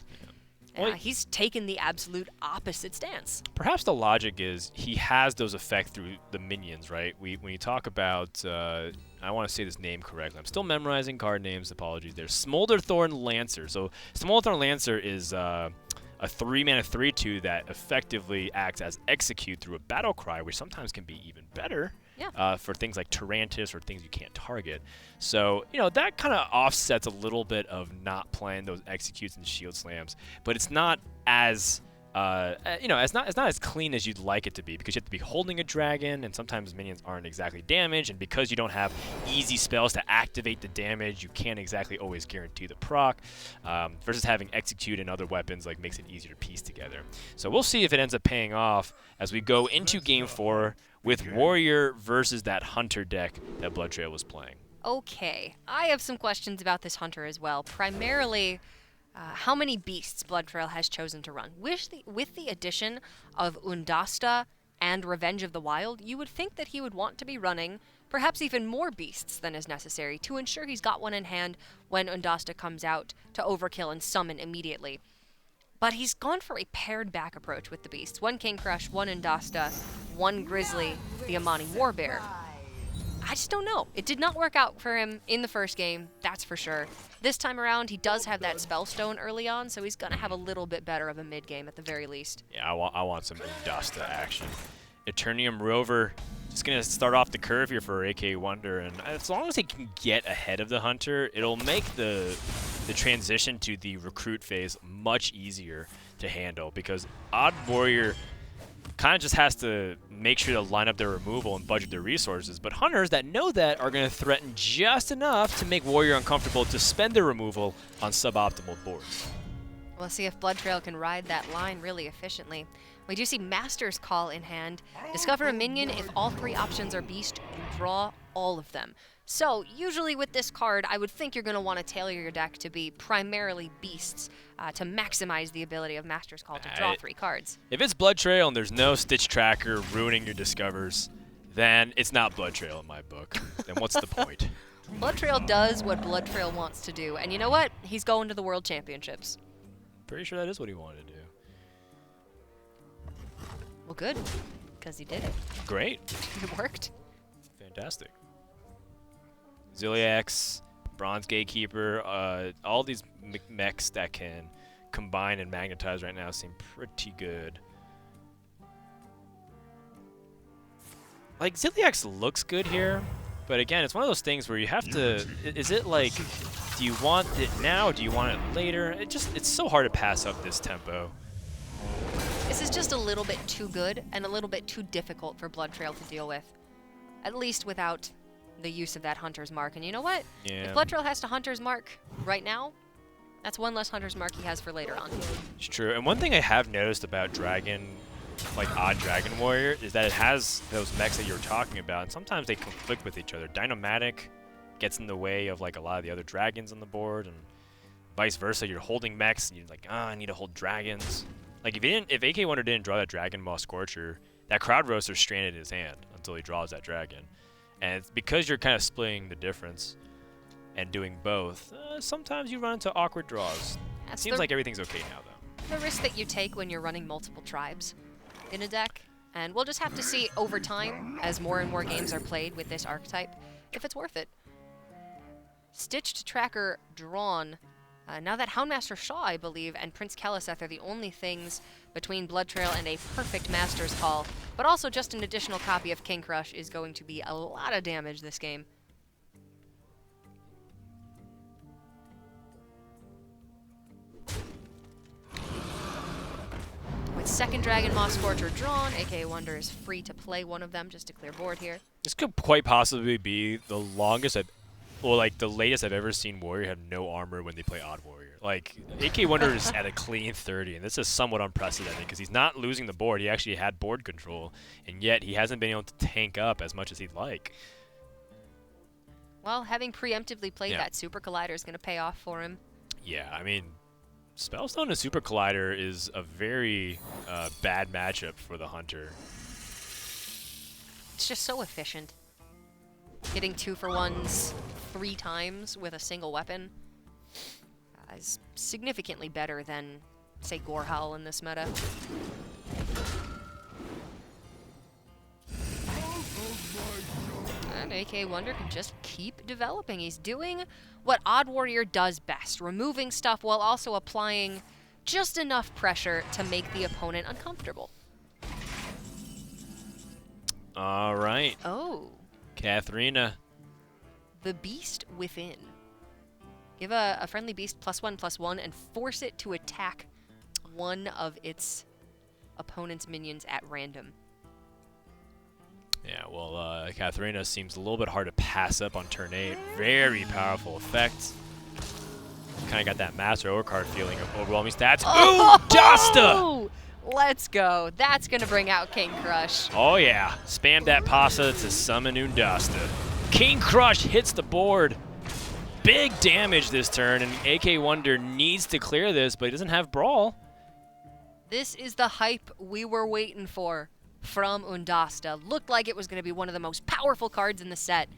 he's taken the absolute opposite stance. Perhaps the logic is he has those effects through the minions, right? When you talk about, I want to say this name correctly. I'm still memorizing card names. Apologies there. Smolderthorn Lancer. So Smolderthorn Lancer is a 3-mana 3/2 that effectively acts as Execute through a battle cry, which sometimes can be even better. Yeah. For things like Tarantus or things you can't target. So, that kind of offsets a little bit of not playing those Executes and Shield Slams, but it's not as, it's not as clean as you'd like it to be, because you have to be holding a dragon, and sometimes minions aren't exactly damaged, and because you don't have easy spells to activate the damage, you can't exactly always guarantee the proc, versus having Execute and other weapons makes it easier to piece together. So we'll see if it ends up paying off as we go into Game 4 with Warrior versus that Hunter deck that Bloodtrail was playing. Okay, I have some questions about this Hunter as well. Primarily, how many beasts Bloodtrail has chosen to run. With the addition of Undasta and Revenge of the Wild, you would think that he would want to be running perhaps even more beasts than is necessary to ensure he's got one in hand when Undasta comes out to overkill and summon immediately. But he's gone for a pared back approach with the beasts. 1 King Crush, 1 Undasta, 1 Grizzly, the Amani Warbear. I just don't know. It did not work out for him in the first game, that's for sure. This time around, he does have that Spellstone early on, so he's going to have a little bit better of a mid-game at the very least. Yeah, I want some Undasta action. Eternium Rover just going to start off the curve here for AKAWonder, and as long as he can get ahead of the Hunter, it'll make the transition to the recruit phase much easier to handle, because Odd Warrior kind of just has to make sure to line up their removal and budget their resources, but Hunters that know that are going to threaten just enough to make Warrior uncomfortable to spend their removal on suboptimal boards. We'll see if Bloodtrail can ride that line really efficiently. We do see Master's Call in hand. Discover a minion. If all 3 options are beast, you draw all of them. So, usually with this card, I would think you're going to want to tailor your deck to be primarily beasts to maximize the ability of Master's Call to draw 3 cards. If it's Bloodtrail and there's no Stitch Tracker ruining your Discovers, then it's not Bloodtrail in my book. Then what's the point? Bloodtrail does what Bloodtrail wants to do, and you know what? He's going to the World Championships. Pretty sure that is what he wanted to do. Well, good, because he did it. Great. It worked. Fantastic. Ziliax, Bronze Gatekeeper, all these mechs that can combine and magnetize right now seem pretty good. Ziliax looks good here, but again, it's one of those things where you have to, is it do you want it now, or do you want it later? It's so hard to pass up this tempo. This is just a little bit too good and a little bit too difficult for Bloodtrail to deal with. At least without the use of that Hunter's Mark. And you know what? Yeah. If Bloodtrail has to Hunter's Mark right now, that's one less Hunter's Mark he has for later on. It's true. And one thing I have noticed about Odd Dragon Warrior, is that it has those mechs that you were talking about, and sometimes they conflict with each other. Dynomatic gets in the way of a lot of the other dragons on the board, and vice versa. You're holding mechs, and you're I need to hold dragons. If AKAWonder didn't draw that Dragon Maw Scorcher, that Crowd Roaster's stranded in his hand until he draws that dragon. And it's because you're kind of splitting the difference and doing both, sometimes you run into awkward draws. Seems like everything's okay now, though. The risk that you take when you're running multiple tribes in a deck, and we'll just have to see over time, as more and more games are played with this archetype, if it's worth it. Stitched Tracker drawn. Now that Houndmaster Shaw, I believe, and Prince Keliseth are the only things between Bloodtrail and a perfect Master's Call, but also just an additional copy of King Crush is going to be a lot of damage this game. With second Dragon Maw Scorcher drawn, AKAWonder is free to play one of them just to clear board here. This could quite possibly be the longest I've Well, like the latest I've ever seen Warrior have no armor when they play Odd Warrior. Like AKAWonder is at a clean 30, and this is somewhat unprecedented because he's not losing the board. He actually had board control, and yet he hasn't been able to tank up as much as he'd like. Well, having preemptively played that Super Collider is going to pay off for him. Yeah, I mean, Spellstone and Super Collider is a very bad matchup for the Hunter. It's just so efficient. Hitting 2-for-1s 3 times with a single weapon is significantly better than, say, Gorehowl in this meta. And AKAWonder can just keep developing. He's doing what Odd Warrior does best, removing stuff while also applying just enough pressure to make the opponent uncomfortable. All right. Oh. Katharina. The Beast Within. Give a friendly beast +1/+1 and force it to attack one of its opponent's minions at random. Yeah, well, Katharina seems a little bit hard to pass up on turn 8. Very powerful effect. Kind of got that Master Overcard feeling of overwhelming stats. Oh! Ooh, Dasta! Let's go. That's going to bring out King Crush. Oh, yeah. Spam that pasta to summon Undasta. King Crush hits the board. Big damage this turn, and AKAWonder needs to clear this, but he doesn't have Brawl. This is the hype we were waiting for from Undasta. Looked like it was going to be one of the most powerful cards in the set.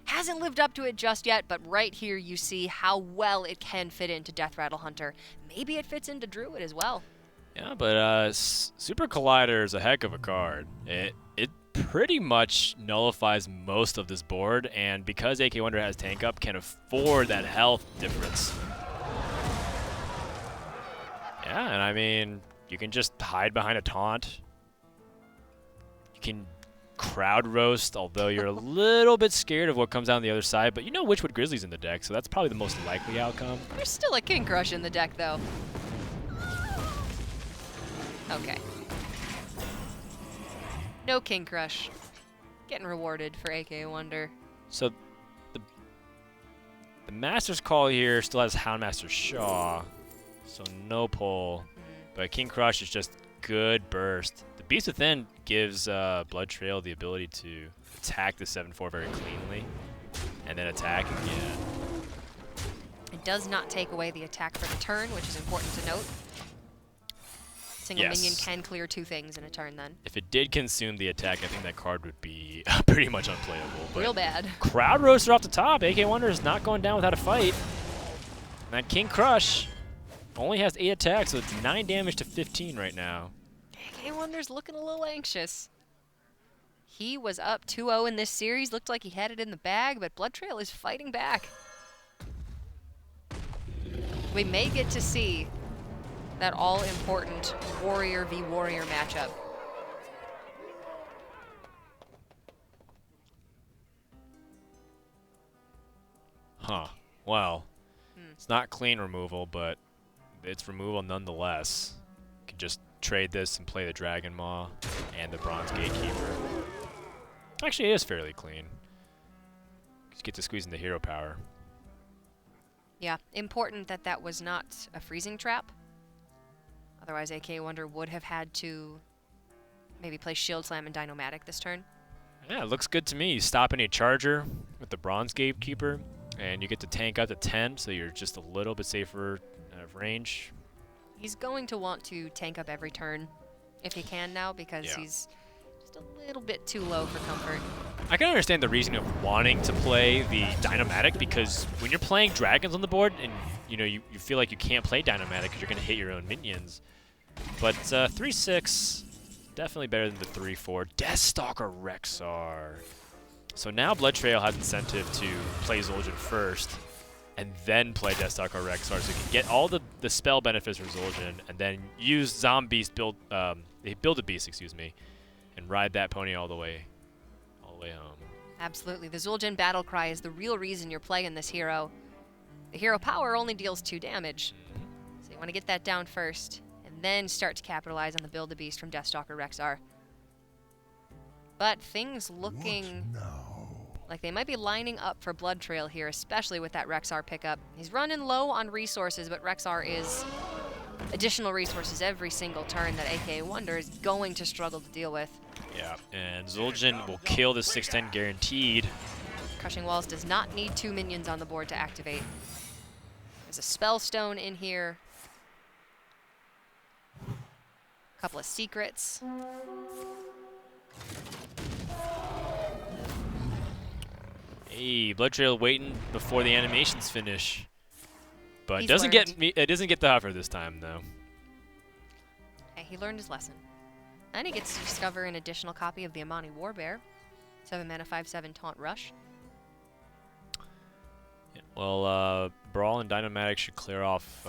Hasn't lived up to it just yet, but right here you see how well it can fit into Death Rattle Hunter. Maybe it fits into Druid as well. Yeah, but Super Collider is a heck of a card. It pretty much nullifies most of this board, and because AKAWonder has tank up, can afford that health difference. Yeah, and I mean, you can just hide behind a taunt. You can crowd roast, although you're a little bit scared of what comes out on the other side, but you know Witchwood Grizzly's in the deck, so that's probably the most likely outcome. There's still a King Crush in the deck, though. Okay. No King Crush. Getting rewarded for AKAWonder. So the Master's Call here still has Houndmaster Shaw, so no pull. But King Crush is just good burst. The Beast Within gives Bloodtrail the ability to attack the 7/4 very cleanly, and then attack again. It does not take away the attack for the turn, which is important to note. Single minion can clear 2 things in a turn then. If it did consume the attack, I think that card would be pretty much unplayable. But real bad. Crowd Roaster off the top. AKAWonder is not going down without a fight. And that King Crush only has 8 attacks, so it's 9 damage to 15 right now. AKAWonder's looking a little anxious. He was up 2-0 in this series. Looked like he had it in the bag, but Bloodtrail is fighting back. We may get to see that all-important Warrior v. Warrior matchup. Huh. Well, it's not clean removal, but it's removal nonetheless. You can just trade this and play the Dragon Maw and the Bronze Gatekeeper. Actually, it is fairly clean. You get to squeeze into hero power. Yeah, important that that was not a freezing trap. Otherwise, AKAWonder would have had to maybe play Shield Slam and Dinomatic this turn. Yeah, it looks good to me. You stop any charger with the Bronze Gatekeeper, and you get to tank up to 10, so you're just a little bit safer out of range. He's going to want to tank up every turn if he can now, because he's just a little bit too low for comfort. I can understand the reason of wanting to play the Dinomatic, because when you're playing dragons on the board and you feel like you can't play Dinomatic because you're going to hit your own minions. But 3/6, definitely better than the 3/4. Deathstalker Rexar. So now Bloodtrail has incentive to play Zul'jin first, and then play Deathstalker Rexar, so you can get all the spell benefits for Zul'jin, and then use Zombies build a beast, excuse me, and ride that pony all the way home. Absolutely. The Zul'jin Battle Cry is the real reason you're playing this hero. The hero power only deals 2 damage. So you want to get that down first, and then start to capitalize on the Build-A-Beast from Deathstalker Rexar. But things looking Like they might be lining up for Bloodtrail here, especially with that Rexar pickup. He's running low on resources, but Rexar is additional resources every single turn that AKAWonder is going to struggle to deal with. Yeah, and Zul'jin will kill the 610 guaranteed. Crushing Walls does not need 2 minions on the board to activate. There's a Spellstone in here. A couple of secrets. Hey, Bloodtrail waiting before the animations finish. But He's doesn't learned. it doesn't get the hover this time though. Okay, he learned his lesson. And he gets to discover an additional copy of the Amani Warbear. 7 mana, 5/7 Taunt Rush. Yeah, well, Brawl and Dynamatic should clear off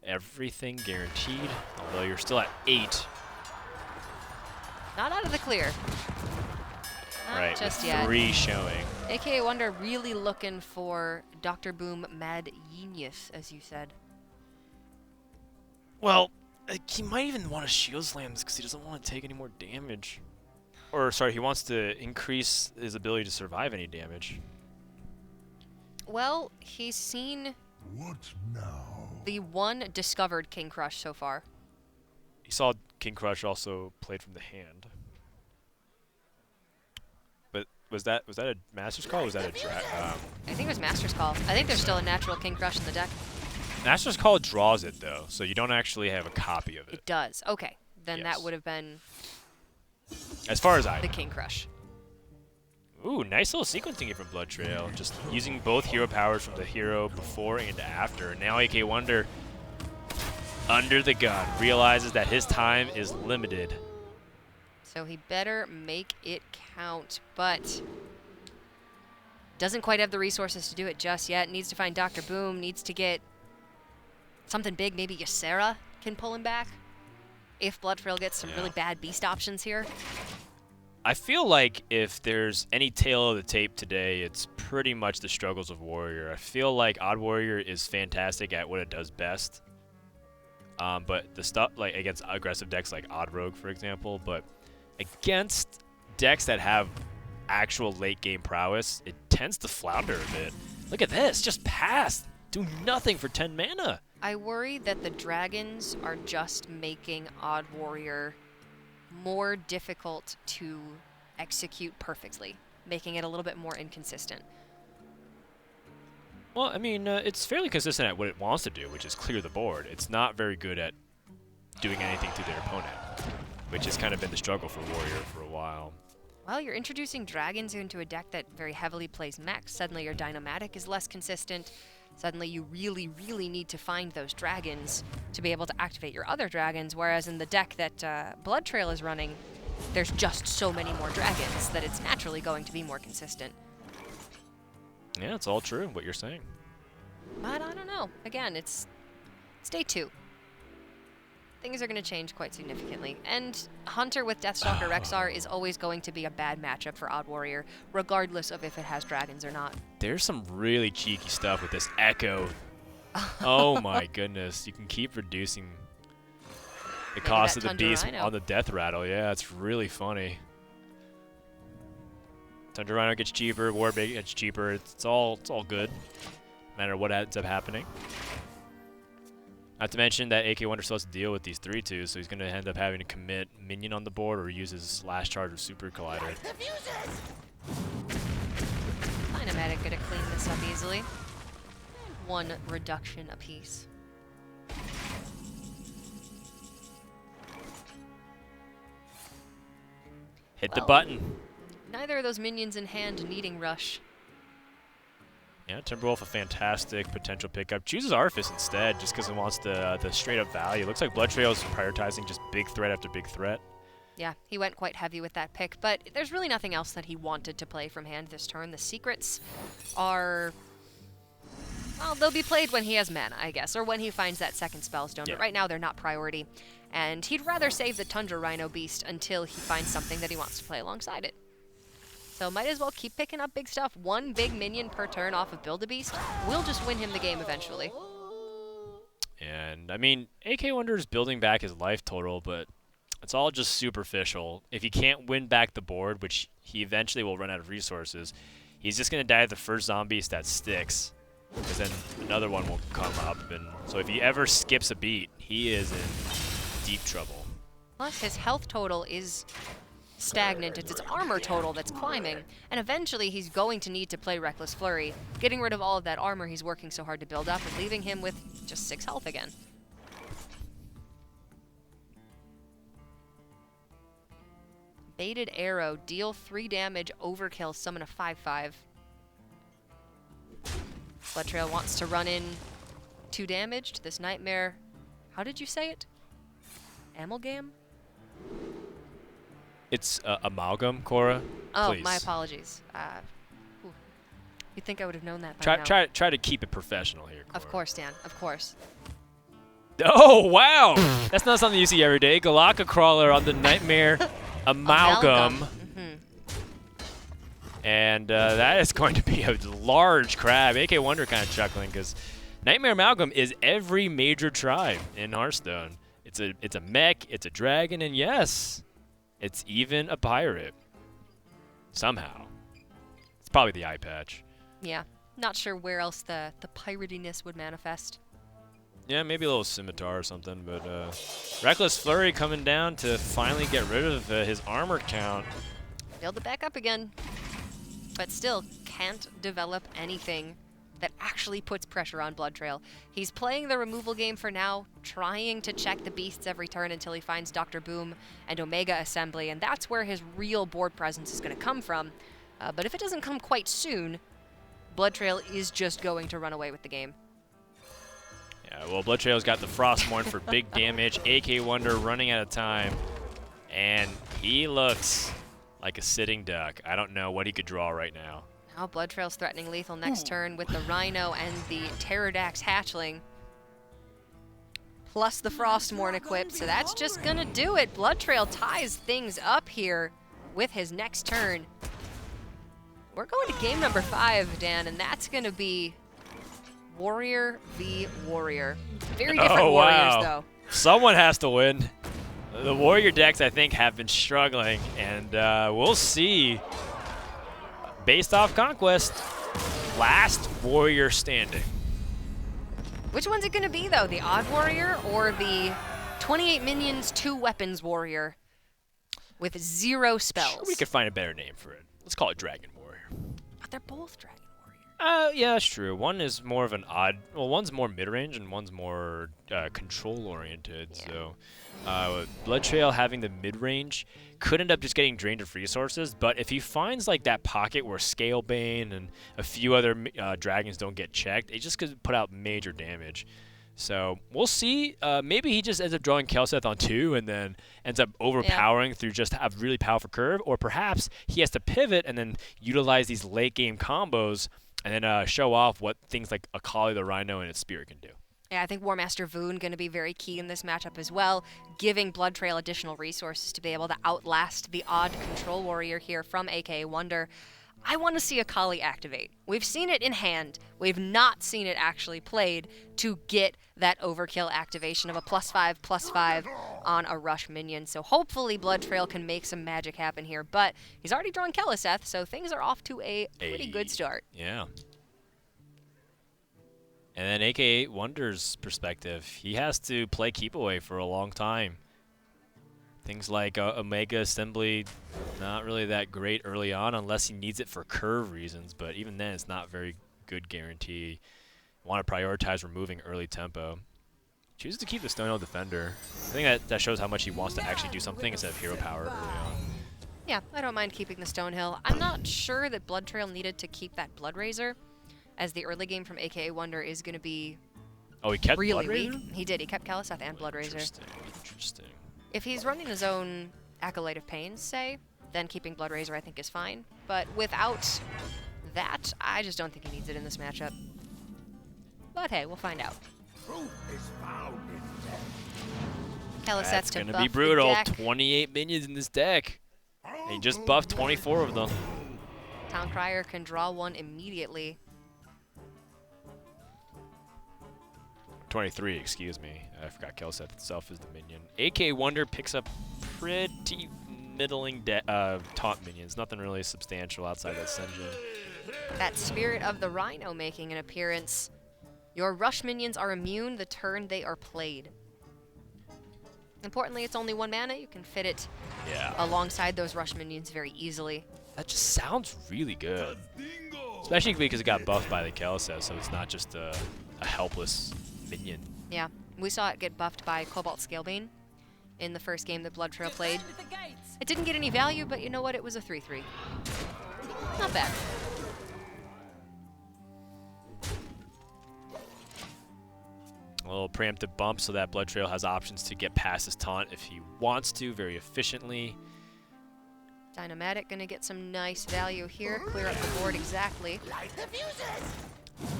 everything guaranteed, although you're still at 8. Not out of the clear. Not Right, just with yet. 3 showing. AKAWonder really looking for Dr. Boom Mad Genius, as you said. Well, he might even want to shield slam this because he doesn't want to take any more damage. Or, sorry, he wants to increase his ability to survive any damage. Well, he's seen What now? the one discovered King Crush so far. He saw King Crush also played from the hand. But was that a Master's Call or was that a I think it was Master's Call. I think there's still a natural King Crush in the deck. Master's Call draws it though, so you don't actually have a copy of it. It does. Okay. Then Yes. that would have been As far as I the know. King Crush. Ooh, nice little sequencing here from Bloodtrail. Just using both hero powers from the hero before and after. Now AKAWonder, under the gun, realizes that his time is limited. So he better make it count, but doesn't quite have the resources to do it just yet. Needs to find Dr. Boom, needs to get something big. Maybe Ysera can pull him back if Bloodtrail gets some really bad beast options here. I feel like if there's any tale of the tape today, it's pretty much the struggles of Warrior. I feel like Odd Warrior is fantastic at what it does best. But the stuff like against aggressive decks like Odd Rogue, for example, but against decks that have actual late game prowess, it tends to flounder a bit. Look at this, just pass. Do nothing for 10 mana. I worry that the dragons are just making Odd Warrior more difficult to execute perfectly, making it a little bit more inconsistent. Well, I mean, it's fairly consistent at what it wants to do, which is clear the board. It's not very good at doing anything to their opponent, which has kind of been the struggle for Warrior for a while. Well, you're introducing dragons into a deck that very heavily plays mechs. Suddenly your Dynamatic is less consistent. Suddenly you really, really need to find those dragons to be able to activate your other dragons, whereas in the deck that Bloodtrail is running, there's just so many more dragons that it's naturally going to be more consistent. Yeah, it's all true, what you're saying. But I don't know. Again, it's day 2. Things are going to change quite significantly. And Hunter with Deathstalker Rexar is always going to be a bad matchup for Odd Warrior, regardless of if it has dragons or not. There's some really cheeky stuff with this Echo. Oh my goodness. You can keep reducing the Maybe cost that of the Tundra beast Rhino. on the Death Rattle. Yeah, it's really funny. Tundra Rhino gets cheaper, Warbait gets cheaper. It's all good, no matter what ends up happening. Not to mention that AKAWonder still has to deal with these 3/2s, so he's going to end up having to commit Minion on the board or use his last charge of Super Collider. Dynamatic gonna clean this up easily. And 1 reduction apiece. Hit the Well. button. Neither of those minions in hand needing rush. Yeah, Timberwolf, a fantastic potential pickup. Chooses Arthas instead, just because it wants the straight-up value. Looks like Bloodtrail is prioritizing just big threat after big threat. Yeah, he went quite heavy with that pick, but there's really nothing else that he wanted to play from hand this turn. The secrets are... well, they'll be played when he has mana, I guess, or when he finds that second Spellstone, Yeah. but right now they're not priority. And he'd rather save the Tundra Rhino Beast until he finds something that he wants to play alongside it. So might as well keep picking up big stuff. 1 big minion per turn off of Build-A-Beast will just win him the game eventually. And, I mean, AKAWonder is building back his life total, but it's all just superficial. If he can't win back the board, which he eventually will run out of resources, he's just going to die at the first zombies that sticks. Because then another one will come up. And so if he ever skips a beat, he is in deep trouble. Plus, his health total is stagnant. It's its armor total that's climbing. And eventually, he's going to need to play Reckless Flurry, getting rid of all of that armor he's working so hard to build up and leaving him with just 6 health again. Baited Arrow, deal 3 damage, overkill, summon a 5/5. Bloodtrail wants to run in 2 damage to this Nightmare. How did you say it? Amalgam? It's amalgam, Cora. Oh, Please. my apologies. You'd think I would have known that by now. Try to keep it professional here, Cora. Of course, Dan. Of course. Oh, wow! That's not something you see every day. Galaka Crawler on the Nightmare Amalgam. And that is going to be a large crab. AKAWonder kind of chuckling because Nightmare Amalgam is every major tribe in Hearthstone. It's a mech, it's a dragon, and yes, it's even a pirate. Somehow. It's probably the eye patch. Yeah. Not sure where else the piratiness would manifest. Yeah, maybe a little scimitar or something, but Reckless Flurry coming down to finally get rid of his armor count. Build it back up again. But still can't develop anything that actually puts pressure on Bloodtrail. He's playing the removal game for now, trying to check the beasts every turn until he finds Dr. Boom and Omega Assembly, and that's where his real board presence is going to come from. But if it doesn't come quite soon, Bloodtrail is just going to run away with the game. Yeah, well, Bloodtrail's got the Frostmourne for big damage. AKAWonder running out of time, and he looks like a sitting duck. I don't know what he could draw right now. Now Bloodtrail's threatening lethal next turn with the Rhino and the Pterodax Hatchling. Plus the Frostmourne equipped, so that's just gonna do it. Bloodtrail ties things up here with his next turn. We're going to game number 5, Dan, and that's gonna be Warrior v. Warrior. Very different warriors, though. Someone has to win. The Warrior decks, I think, have been struggling, and we'll see. Based off Conquest, last Warrior standing. Which one's it going to be, though? The Odd Warrior or the 28 minions, 2 weapons Warrior with 0 spells? Sure, we could find a better name for it. Let's call it Dragon Warrior. But they're both Dragon Warrior. Yeah, that's true. One is more of an odd... Well, one's more mid-range and one's more control-oriented, Yeah. so... Bloodtrail having the mid-range could end up just getting drained of resources, but if he finds like that pocket where Scalebane and a few other dragons don't get checked, it just could put out major damage. So we'll see. Maybe he just ends up drawing Kelseth on 2 and then ends up overpowering through just a really powerful curve, or perhaps he has to pivot and then utilize these late-game combos and then show off what things like Akali the Rhino and its Spirit can do. Yeah, I think War Master Voon going to be very key in this matchup as well, giving Bloodtrail additional resources to be able to outlast the odd control warrior here from AKAWonder. I want to see Akali activate. We've seen it in hand. We've not seen it actually played to get that overkill activation of a +5/+5 on a rush minion. So hopefully Bloodtrail can make some magic happen here, but he's already drawn Keleseth, so things are off to a pretty good start. Yeah. And then AKAWonder's perspective, he has to play keep away for a long time. Things like Omega Assembly, not really that great early on unless he needs it for curve reasons, but even then it's not very good guarantee. Want to prioritize removing early tempo. Chooses to keep the Stonehill Defender. I think that shows how much he wants to actually do something instead of hero power early on. Yeah, I don't mind keeping the Stonehill. I'm not sure that Bloodtrail needed to keep that Bloodraiser, as the early game from AKAWonder is going to be he kept really Bloodraiser? weak. He did. He kept Keleseth and Bloodraiser. Interesting. If he's running his own Acolyte of Pains, say, then keeping Bloodraiser I think is fine. But without that, I just don't think he needs it in this matchup. But hey, we'll find out. Keleseth's That's to gonna buff be brutal. the deck. 28 minions in this deck. And he just buffed 24 of them. Town Crier can draw one immediately. 23, excuse me. I forgot Kelseth itself is the minion. AKAWonder picks up pretty middling taunt minions. Nothing really substantial outside that Senjin. That Spirit of the Rhino making an appearance. Your rush minions are immune the turn they are played. Importantly, it's only 1 mana. You can fit it alongside those rush minions very easily. That just sounds really good. Especially because it got buffed by the Kelsa, so it's not just a helpless minion. Yeah, we saw it get buffed by Cobalt Scalebane in the first game that Bloodtrail played. It didn't get any value, but you know what? It was a 3/3. Not bad. A little preemptive bump so that Bloodtrail has options to get past his taunt if he wants to very efficiently. Dynamatic gonna get some nice value here. Clear up the board exactly.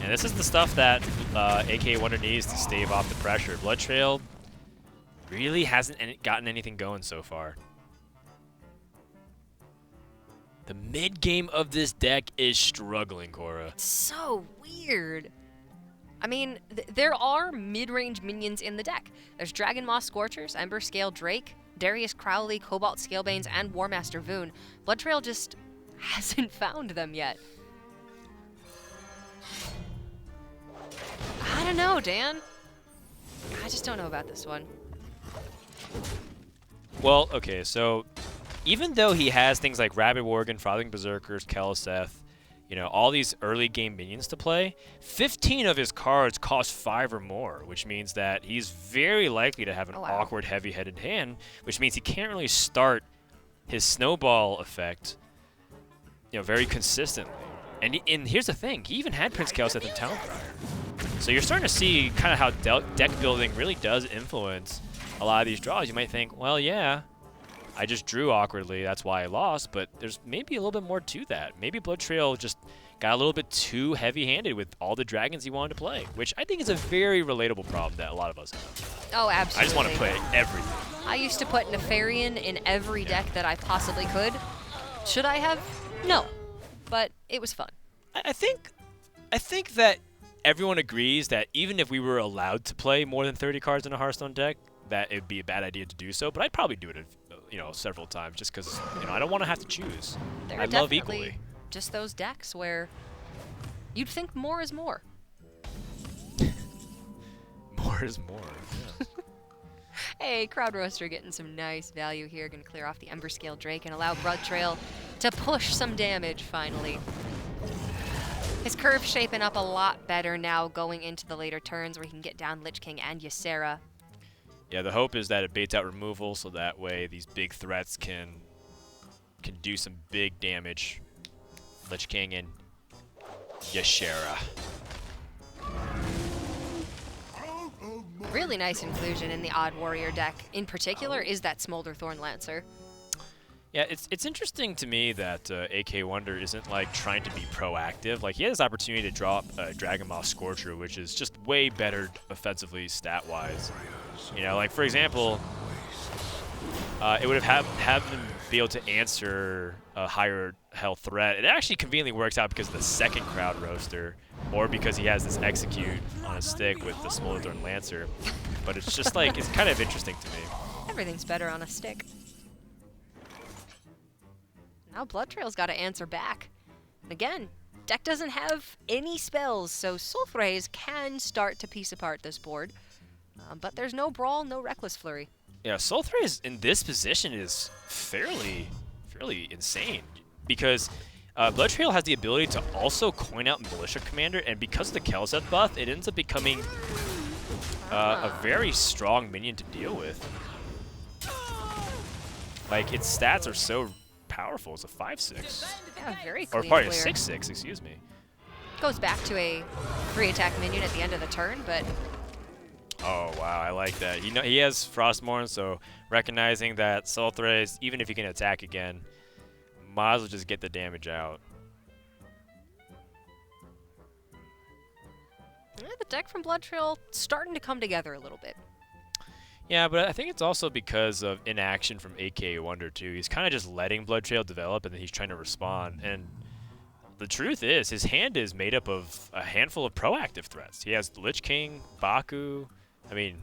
And this is the stuff that AKAWonder needs to stave off the pressure. Bloodtrail really hasn't gotten anything going so far. The mid game of this deck is struggling, Cora. So weird. I mean, there are mid-range minions in the deck. There's Dragon Moss Scorchers, Ember Scale Drake, Darius Crowley, Cobalt Scalebanes, and Warmaster Voon. Bloodtrail just hasn't found them yet. I don't know, Dan. I just don't know about this one. Well, okay, so even though he has things like Rabid Worgen, Frothing Berserkers, Keleseth, you know, all these early game minions to play, 15 of his cards cost 5 or more, which means that he's very likely to have an awkward, heavy-headed hand, which means he can't really start his snowball effect, you know, very consistently. And here's the thing, he even had Prince Keleseth and Towncrier. So you're starting to see kind of how deck building really does influence a lot of these draws. You might think, well, yeah, I just drew awkwardly, that's why I lost, but there's maybe a little bit more to that. Maybe Bloodtrail just got a little bit too heavy-handed with all the dragons he wanted to play, which I think is a very relatable problem that a lot of us have. Oh, absolutely. I just want to play everything. I used to put Nefarian in every deck that I possibly could. Should I have? No. But it was fun. I think that everyone agrees that even if we were allowed to play more than 30 cards in a Hearthstone deck, that it would be a bad idea to do so, but I'd probably do it, you know, several times just because, you know, I don't want to have to choose. I love equally. Just those decks where you'd think more is more. More is more. Yeah. Hey, Crowd Roaster getting some nice value here. Gonna clear off the Ember Scale Drake and allow Bloodtrail to push some damage finally. His curve's shaping up a lot better now going into the later turns where he can get down Lich King and Ysera. Yeah, the hope is that it baits out removal so that way these big threats can do some big damage. Lich King and Ysera. Really nice inclusion in the Odd Warrior deck. In particular is that Smolder Thorn Lancer. Yeah, it's interesting to me that AKAWonder isn't like trying to be proactive. Like he had this opportunity to drop Dragon Moss Scorcher, which is just way better offensively stat-wise. You know, like for example, it would have them be able to answer a higher health threat. It actually conveniently works out because of the second Crowd Roaster, or because he has this execute on a stick with the Smolder Thorn Lancer. But it's just like it's kind of interesting to me. Everything's better on a stick. Now Bloodtrail's got to answer back. Again, deck doesn't have any spells, so Sulfraze can start to piece apart this board. But there's no Brawl, no Reckless Flurry. Yeah, Sulfraze in this position is fairly insane because Bloodtrail has the ability to also coin out Militia Commander, and because of the Keleseth buff, it ends up becoming a very strong minion to deal with. Like, its stats are so powerful. It's a 5/6. Yeah, very clean. Or probably a clear. 6/6, excuse me. Goes back to a 3-attack minion at the end of the turn, but Oh, wow, I like that. He has Frostmourne, so recognizing that Sulfraze, even if he can attack again, might as well just get the damage out. yeah, the deck from Bloodtrail starting to come together a little bit. Yeah, but I think it's also because of inaction from AKAWonder too. He's kind of just letting Bloodtrail develop, and then he's trying to respond. And the truth is, his hand is made up of a handful of proactive threats. He has Lich King, Baku. I mean,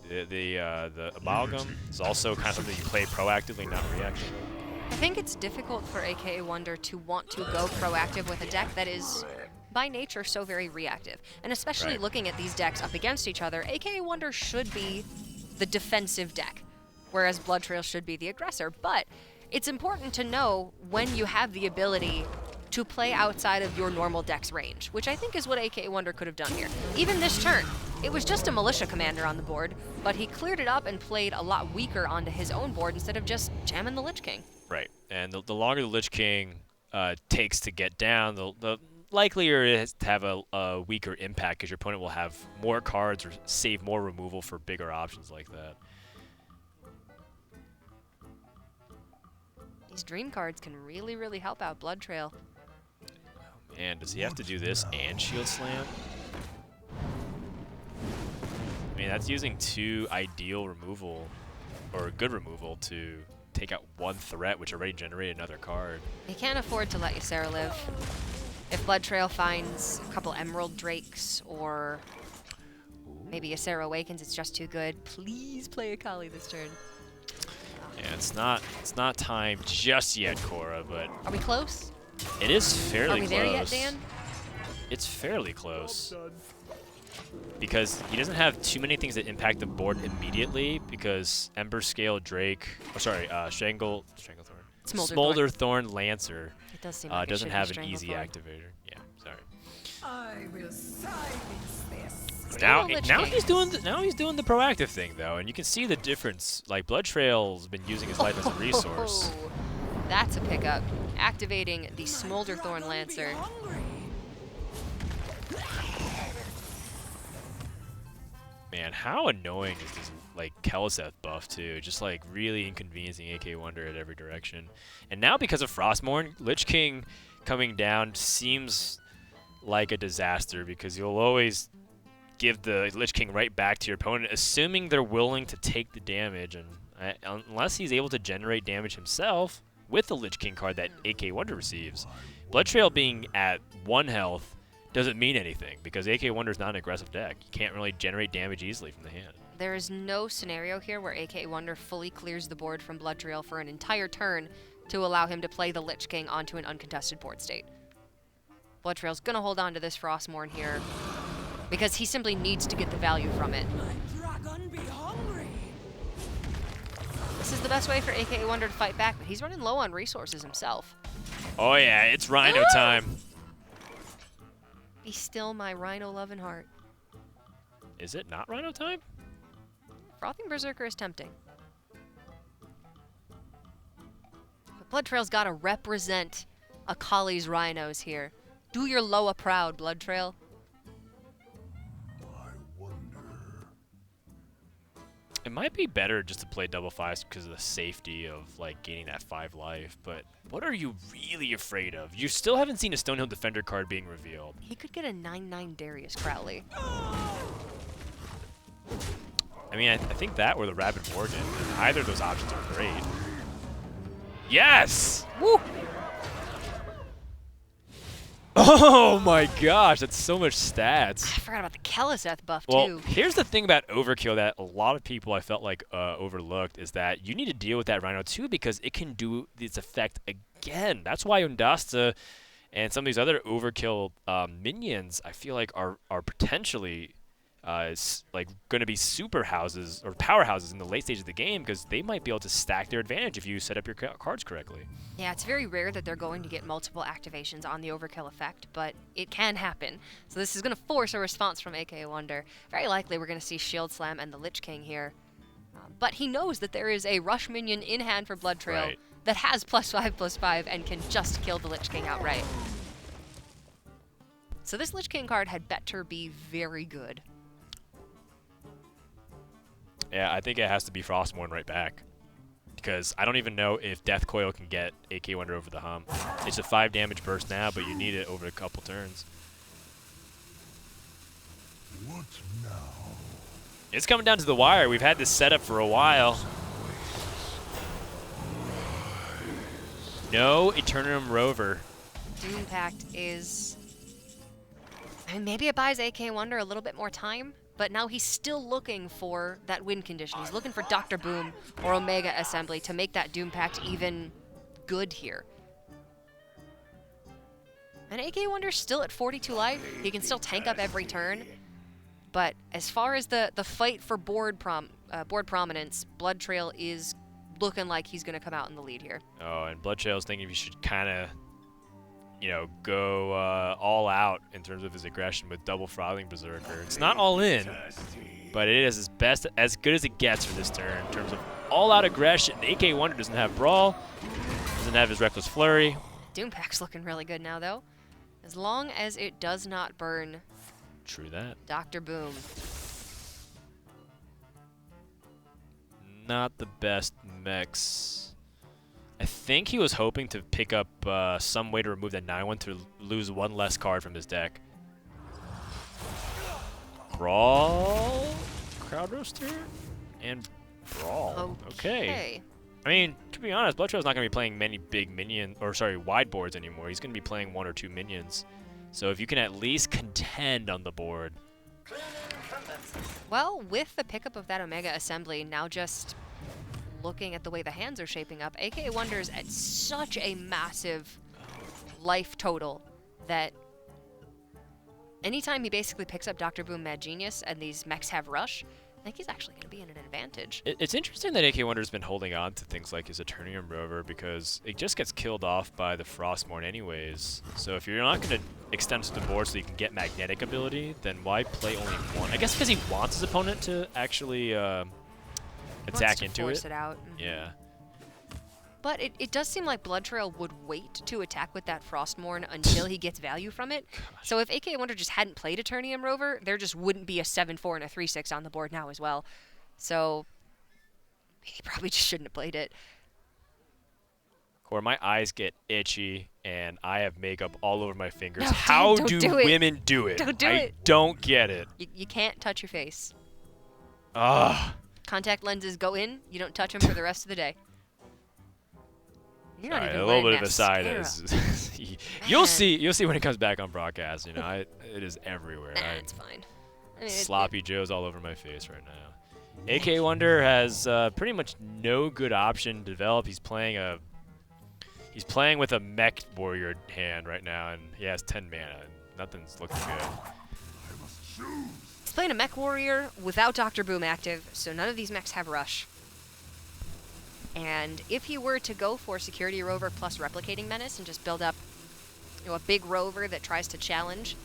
the Amalgam is also kind of something you play proactively, not reactively. I think it's difficult for AKAWonder to want to go proactive with a deck that is, by nature, so very reactive. And especially Right. looking at these decks up against each other, AKAWonder should be the defensive deck, whereas Bloodtrail should be the aggressor. But it's important to know when you have the ability to play outside of your normal deck's range, which I think is what AKAWonder could have done here. Even this turn, it was just a Militia Commander on the board, but he cleared it up and played a lot weaker onto his own board instead of just jamming the Lich King. Right, and the longer the Lich King takes to get down, the likelier it is to have a weaker impact because your opponent will have more cards or save more removal for bigger options like that. These dream cards can really, really help out Bloodtrail. And does he have to do this and Shield Slam? I mean, that's using 2 ideal removal, or good removal, to take out 1 threat, which already generated another card. He can't afford to let Ysera live. If Bloodtrail finds a couple Emerald Drakes, or maybe Ysera Awakens, it's just too good. Please play Akali this turn. Yeah, it's not time just yet, Cora, but Are we close? it is fairly Are we close. there yet, Dan? It's fairly close. Because he doesn't have too many things that impact the board immediately, because Ember Scale Drake, Stranglethorn. Smolderthorn Lancer It does seem like it doesn't should have be an easy Stranglethorn. activator. Yeah, sorry. I will silence this. Now, Lich now King. he's doing the proactive thing though, and you can see the difference. Like Bloodtrail's been using his life as a resource. Oh, that's a pickup. Activating the Smolderthorn Lancer. Man, how annoying is this like Kel'Seth buff too? Just like really inconveniencing AKAWonder at every direction. And now because of Frostmourne, Lich King coming down seems like a disaster because you'll always give the Lich King right back to your opponent, assuming they're willing to take the damage. And unless he's able to generate damage himself with the Lich King card that AKAWonder receives, Bloodtrail being at 1 health doesn't mean anything because AKAWonder is not an aggressive deck. You can't really generate damage easily from the hand. There is no scenario here where AKAWonder fully clears the board from Bloodtrail for an entire turn to allow him to play the Lich King onto an uncontested board state. Bloodtrail's gonna hold on to this Frostmourne here because he simply needs to get the value from it. Dragon be hungry. This is the best way for AKAWonder to fight back, but he's running low on resources himself. Oh yeah, it's Rhino time. Be still my Rhino loving heart. Is it not Rhino time? Frothing Berserker is tempting. But Bloodtrail's gotta represent Akali's Rhinos here. Do your Loa proud, Bloodtrail. I wonder. It might be better just to play double 5s because of the safety of like gaining that 5 life, but what are you really afraid of? You still haven't seen a Stonehill Defender card being revealed. He could get a 9/9 Darius Crowley. I mean, I think that or the Rabid Morgan. Either of those options are great. Yes! Woo! Oh my gosh, that's so much stats. I forgot about the Kel'Seth buff, Well, too. here's the thing about Overkill that a lot of people I felt like overlooked is that you need to deal with that Rhino too because it can do its effect again. That's why Undasta and some of these other Overkill minions I feel like are potentially like going to be super houses or powerhouses in the late stage of the game because they might be able to stack their advantage if you set up your cards correctly. Yeah, it's very rare that they're going to get multiple activations on the Overkill effect, but it can happen. So this is going to force a response from AKAWonder. Very likely we're going to see Shield Slam and the Lich King here. But he knows that there is a rush minion in hand for Bloodtrail Right. that has +5/+5 and can just kill the Lich King outright. So this Lich King card had better be very good. Yeah, I think it has to be Frostmourne right back. Because I don't even know if Death Coil can get AKAWonder over the hump. It's a 5 damage burst now, but you need it over a couple turns. What now? It's coming down to the wire. We've had this set up for a while. No Eternum Rover. Doom Pact is... I mean, maybe it buys AKAWonder a little bit more time, but now he's still looking for that win condition. He's looking for Dr. Boom or Omega Assembly to make that Doom Pact even good here. And AKAWonder's still at 42 life. He can still tank up every turn. But as far as the fight for board prominence, Bloodtrail is looking like he's going to come out in the lead here. Oh, and Bloodtrail's thinking he should kind of, you know, go all out in terms of his aggression with double Throttling Berserker. It's not all in, but it is as good as it gets for this turn in terms of all-out aggression. AKAWonder doesn't have Brawl, doesn't have his Reckless Flurry. Doom Pack's looking really good now, though. As long as it does not burn True that. Dr. Boom. Not the best mechs. I think he was hoping to pick up some way to remove that 9-1 to lose one less card from his deck. Brawl, Crowd Roaster, and Brawl. Okay. I mean, to be honest, Bloodtrail's not going to be playing many big wide boards anymore. He's going to be playing 1 or 2 minions. So if you can at least contend on the board. Well, with the pickup of that Omega Assembly, now just looking at the way the hands are shaping up, AKAWonder's at such a massive life total that anytime he basically picks up Dr. Boom Mad Genius and these mechs have rush, I think he's actually going to be in an advantage. It's interesting that AKAWonder's been holding on to things like his Eternium Rover because it just gets killed off by the Frostmourne anyways. So if you're not going to extend to the board so you can get magnetic ability, then why play only one? I guess because he wants his opponent to actually attack into force it. it out. Yeah. But it does seem like Bloodtrail would wait to attack with that Frostmourne until he gets value from it. So if AKAWonder just hadn't played Eternium Rover, there just wouldn't be a 7-4 and a 3-6 on the board now as well. So he probably just shouldn't have played it. Or my eyes get itchy and I have makeup all over my fingers. No, How don't do do it. women do it? Don't do I it. don't get it. You can't touch your face. Ugh. Contact lenses go in, you don't touch them for the rest of the day. You're not Alright, even a little bit wearing of a side mascara. is you'll see when it comes back on broadcast. You know, it is everywhere. Nah, it's fine. I mean, Sloppy Joe's all over my face right now. AKAWonder has pretty much no good option to develop. He's playing with a mech warrior hand right now, and he has 10 mana. And nothing's looking good. He's playing a mech warrior without Dr. Boom active, so none of these mechs have rush. And if he were to go for Security Rover plus Replicating Menace and just build up, you know, a big rover that tries to challenge,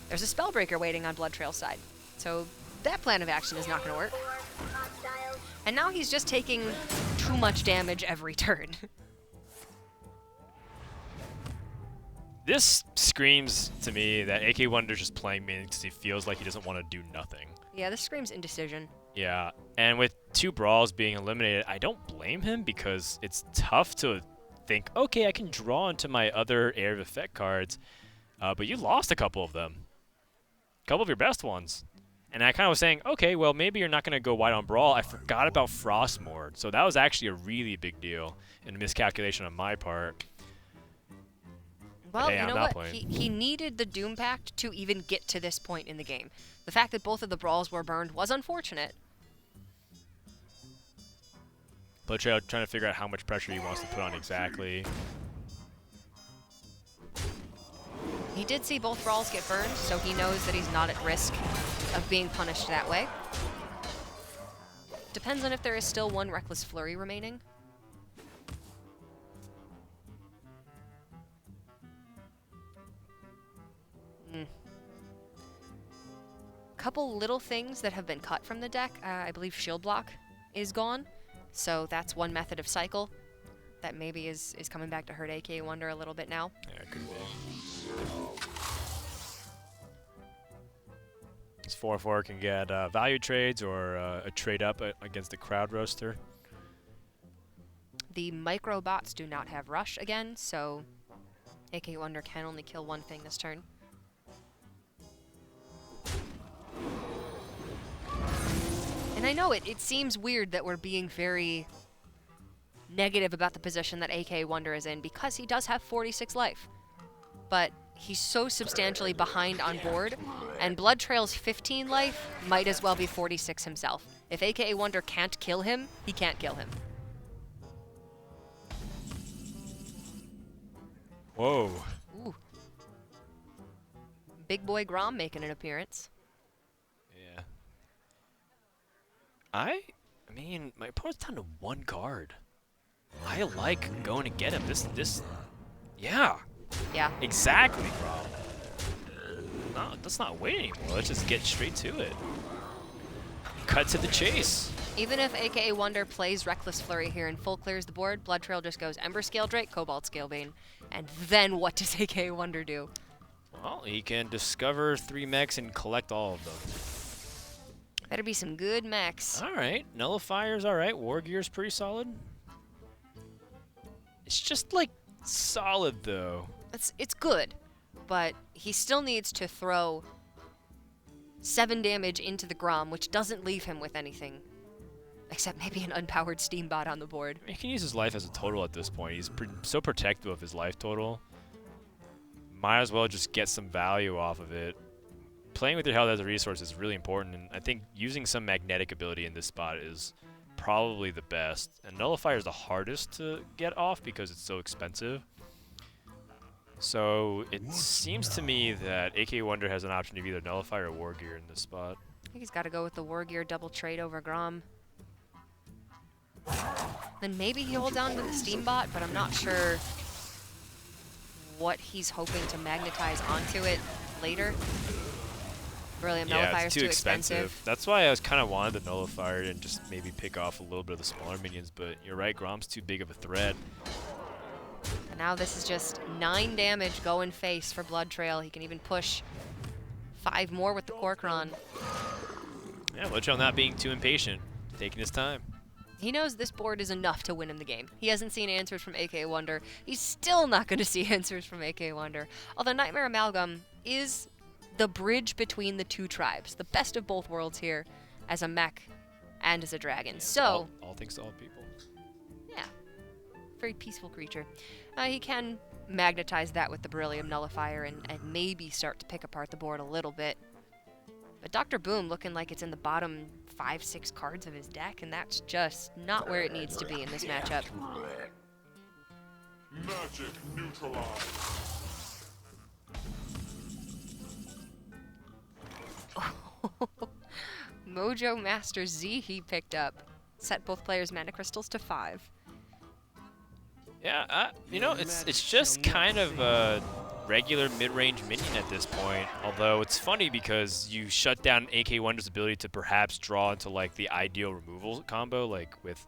there's a Spellbreaker waiting on Bloodtrail's side. So that plan of action is not going to work. And now he's just taking too much damage every turn. This screams to me that AKAWonder's just playing minions because he feels like he doesn't want to do nothing. Yeah, this screams indecision. Yeah, and with 2 brawls being eliminated, I don't blame him because it's tough to think, okay, I can draw into my other area of effect cards, but you lost a couple of them. A couple of your best ones. And I kind of was saying, okay, well, maybe you're not going to go wide on Brawl. I forgot about Frostmourne, so that was actually a really big deal and a miscalculation on my part. Well, hey, you I'm know not what? playing. He needed the Doom Pact to even get to this point in the game. The fact that both of the brawls were burned was unfortunate. Bloodtrail trying to figure out how much pressure he wants to put on exactly. He did see both brawls get burned, so he knows that he's not at risk of being punished that way. Depends on if there is still one Reckless Flurry remaining. Couple little things that have been cut from the deck. I believe Shield Block is gone, so that's one method of cycle that maybe is coming back to hurt AKAWonder a little bit now. Yeah, it could be. This 4/4 can get value trades or a trade up against the Crowd Roaster. The micro bots do not have rush again, so AKAWonder can only kill one thing this turn. And I know it seems weird that we're being very negative about the position that AKAWonder is in because he does have 46 life. But he's so substantially behind on board, and Bloodtrail's 15 life might as well be 46 himself. If AKAWonder can't kill him, he can't kill him. Whoa. Ooh. Big boy Grom making an appearance. Yeah. I mean, my opponent's down to 1 card. I like going to get him. Yeah, Yeah. exactly. No, let's not wait anymore. Let's just get straight to it. Cut to the chase. Even if AKAWonder plays Reckless Flurry here and full clears the board, Bloodtrail just goes Ember Scale Drake, Cobalt Scalebane. And then what does AKAWonder do? Well, he can discover 3 mechs and collect all of them. Better be some good mechs. All right, Nullifier's all right. War Gear's pretty solid. It's just like solid though. It's good, but he still needs to throw 7 damage into the Grom, which doesn't leave him with anything. Except maybe an unpowered Steambot on the board. He can use his life as a total at this point. He's so protective of his life total. Might as well just get some value off of it. Playing with your health as a resource is really important, and I think using some magnetic ability in this spot is probably the best. And Nullifier is the hardest to get off because it's so expensive. So it seems to me that AKAWonder has an option of either Nullifier or War Gear in this spot. I think he's got to go with the War Gear double trade over Grom. Then maybe he holds down with the Steambot, but I'm not sure what he's hoping to magnetize onto it later. Beryllium Nullifier is too expensive. That's why I was kind of wanted the Nullifier and just maybe pick off a little bit of the smaller minions, but you're right, Grom's too big of a threat. And now this is just 9 damage going face for Bloodtrail. He can even push 5 more with the Corcoran. Yeah, Bloodtrail not being too impatient, taking his time. He knows this board is enough to win him the game. He hasn't seen answers from AKAWonder. He's still not going to see answers from AKAWonder. Although Nightmare Amalgam is the bridge between the 2 tribes. The best of both worlds here as a mech and as a dragon. So, all things to all people. yeah, very peaceful creature. He can magnetize that with the Beryllium Nullifier and maybe start to pick apart the board a little bit. But Dr. Boom looking like it's in the bottom 5-6 cards of his deck, and that's just not where it needs to be in this matchup. Magic neutralized. Mojo Master Z he picked up. Set both players' mana crystals to 5. Yeah, you know, it's just kind of a regular mid-range minion at this point. Although it's funny because you shut down AKAWonder's ability to perhaps draw into like the ideal removal combo, like with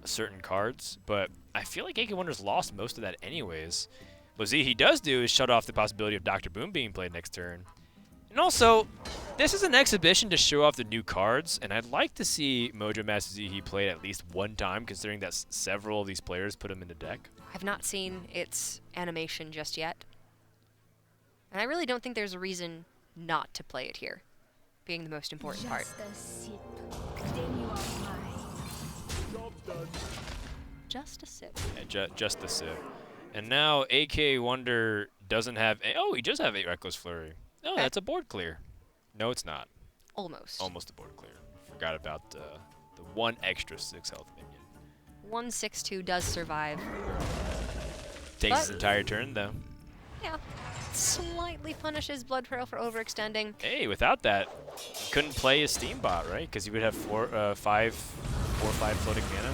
certain cards. But I feel like AKAWonder's lost most of that anyways. What Z he does do is shut off the possibility of Dr. Boom being played next turn. And also, this is an exhibition to show off the new cards, and I'd like to see Mojo Master Z played at least one time, considering that several of these players put him in the deck. I've not seen its animation just yet. And I really don't think there's a reason not to play it here, being the most important part. Just a sip. Then you are mine. Just a sip. Yeah, just the sip. And now AKAWonder doesn't have... Oh, he does have a Reckless Flurry. Oh, Okay. that's a board clear. No, it's not. Almost. Almost a board clear. Forgot about the 1 extra 6 health minion. 1/6/2 does survive. Takes his But- entire turn, though. Yeah. Slightly punishes Bloodtrail for overextending. Hey, without that, he couldn't play his Steambot, right? Because he would have 4 or 5 floating mana.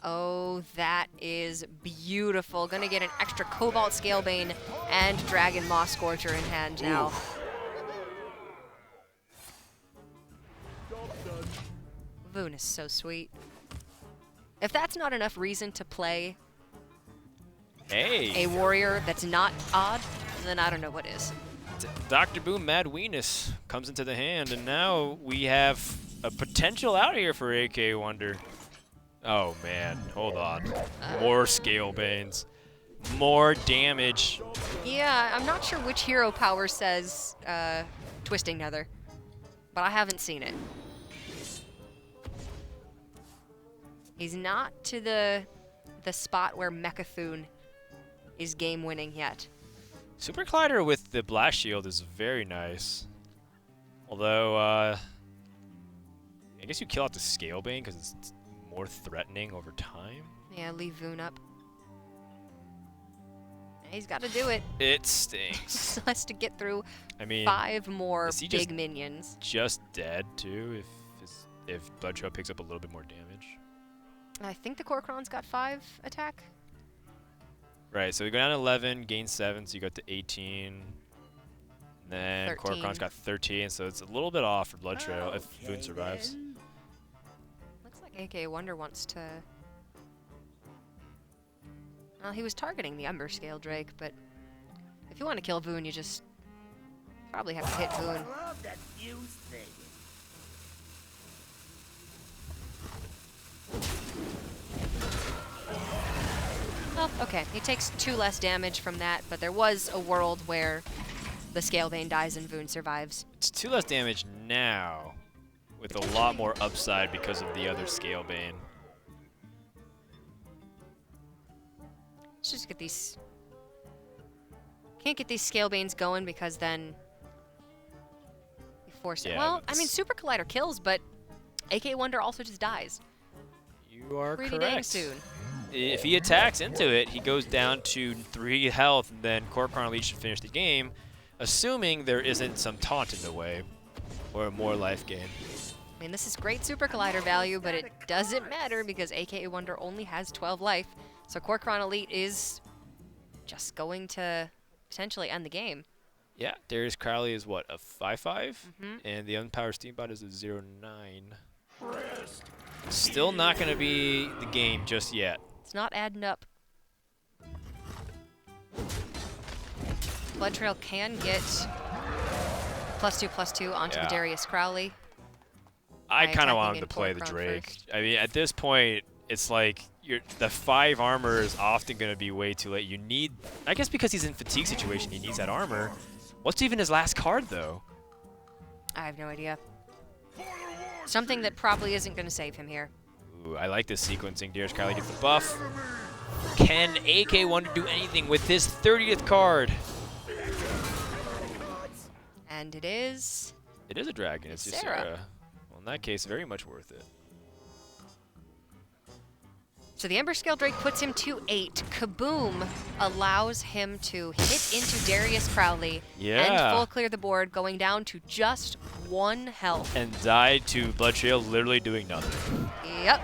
Oh, that is beautiful. Gonna get an extra Cobalt Scalebane and Dragon Moss Scorcher in hand now. Oof. Voon is so sweet. If that's not enough reason to play Hey, a warrior that's not odd, then I don't know what is. Dr. Boom Mad Weenus comes into the hand, and now we have a potential out here for AKAWonder. Oh man, hold on. More Scalebanes. More damage. Yeah, I'm not sure which hero power says Twisting Nether, but I haven't seen it. He's not to the spot where Mechathune is game winning yet. Super Collider with the Blast Shield is very nice. Although, I guess you kill out the Scalebane because it's more threatening over time. Yeah, leave Voon up. He's got to do it. It stinks. Still has to get through I mean, 5 more is he big just- minions. just dead too if Bloodtrail picks up a little bit more damage. I think the Kor'kron's got 5 attack. Right, so we go down to 11, gain 7, so you got to 18. Then 13. Kor'kron's got 13, so it's a little bit off for Bloodtrail if Okay, Boone survives. then. Looks like AKAWonder wants to... Well, he was targeting the Ember Scale Drake, but if you want to kill Voon, you just probably have to hit Voon. I love that fuse thing. Well, okay, he takes 2 less damage from that, but there was a world where the Scalebane dies and Voon survives. It's 2 less damage now, with a lot more upside because of the other Scalebane. Let's just get these... Can't get these Scalebanes going because then... You force it. Yeah, Well, I that's- mean, Super Collider kills, but AKAWonder also just dies. You are Pretty correct. dang soon. If he attacks into it, he goes down to 3 health, and then Kor'kron Elite should finish the game, assuming there isn't some taunt in the way, or more life gain. I mean, this is great Super Collider value, but it doesn't matter because AKAWonder only has 12 life. So Kor'kron Elite is just going to potentially end the game. Yeah, Darius Crowley is what, a 5/5? And the Unpowered Steambot is a 0/9. Still not going to be the game just yet. It's not adding up. Bloodtrail can get +2/+2 onto Yeah. the Darius Crowley. I By kind of attacking want him in to play the Kor'kron Drake. first. I mean, at this point, it's like the 5 armor is often going to be way too late. You need, I guess because he's in fatigue situation, he needs that armor. What's even his last card, though? I have no idea. Something that probably isn't going to save him here. Ooh, I like this sequencing. Darius Crowley gets the buff. Can AKAWonder do anything with his 30th card? And it is... It is a dragon. It's Sarah. Sarah. Well, in that case, very much worth it. So the Ember Scale Drake puts him to 8. Kaboom allows him to hit into Darius Crowley Yeah. and full clear the board, going down to just 1 health. And died to Bloodtrail literally doing nothing. Yep.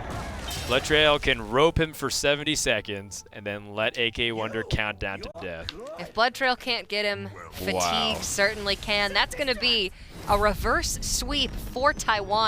Bloodtrail can rope him for 70 seconds and then let AKAWonder count down to death. If Bloodtrail can't get him, Fatigue Wow. certainly can. That's going to be a reverse sweep for Taiwan.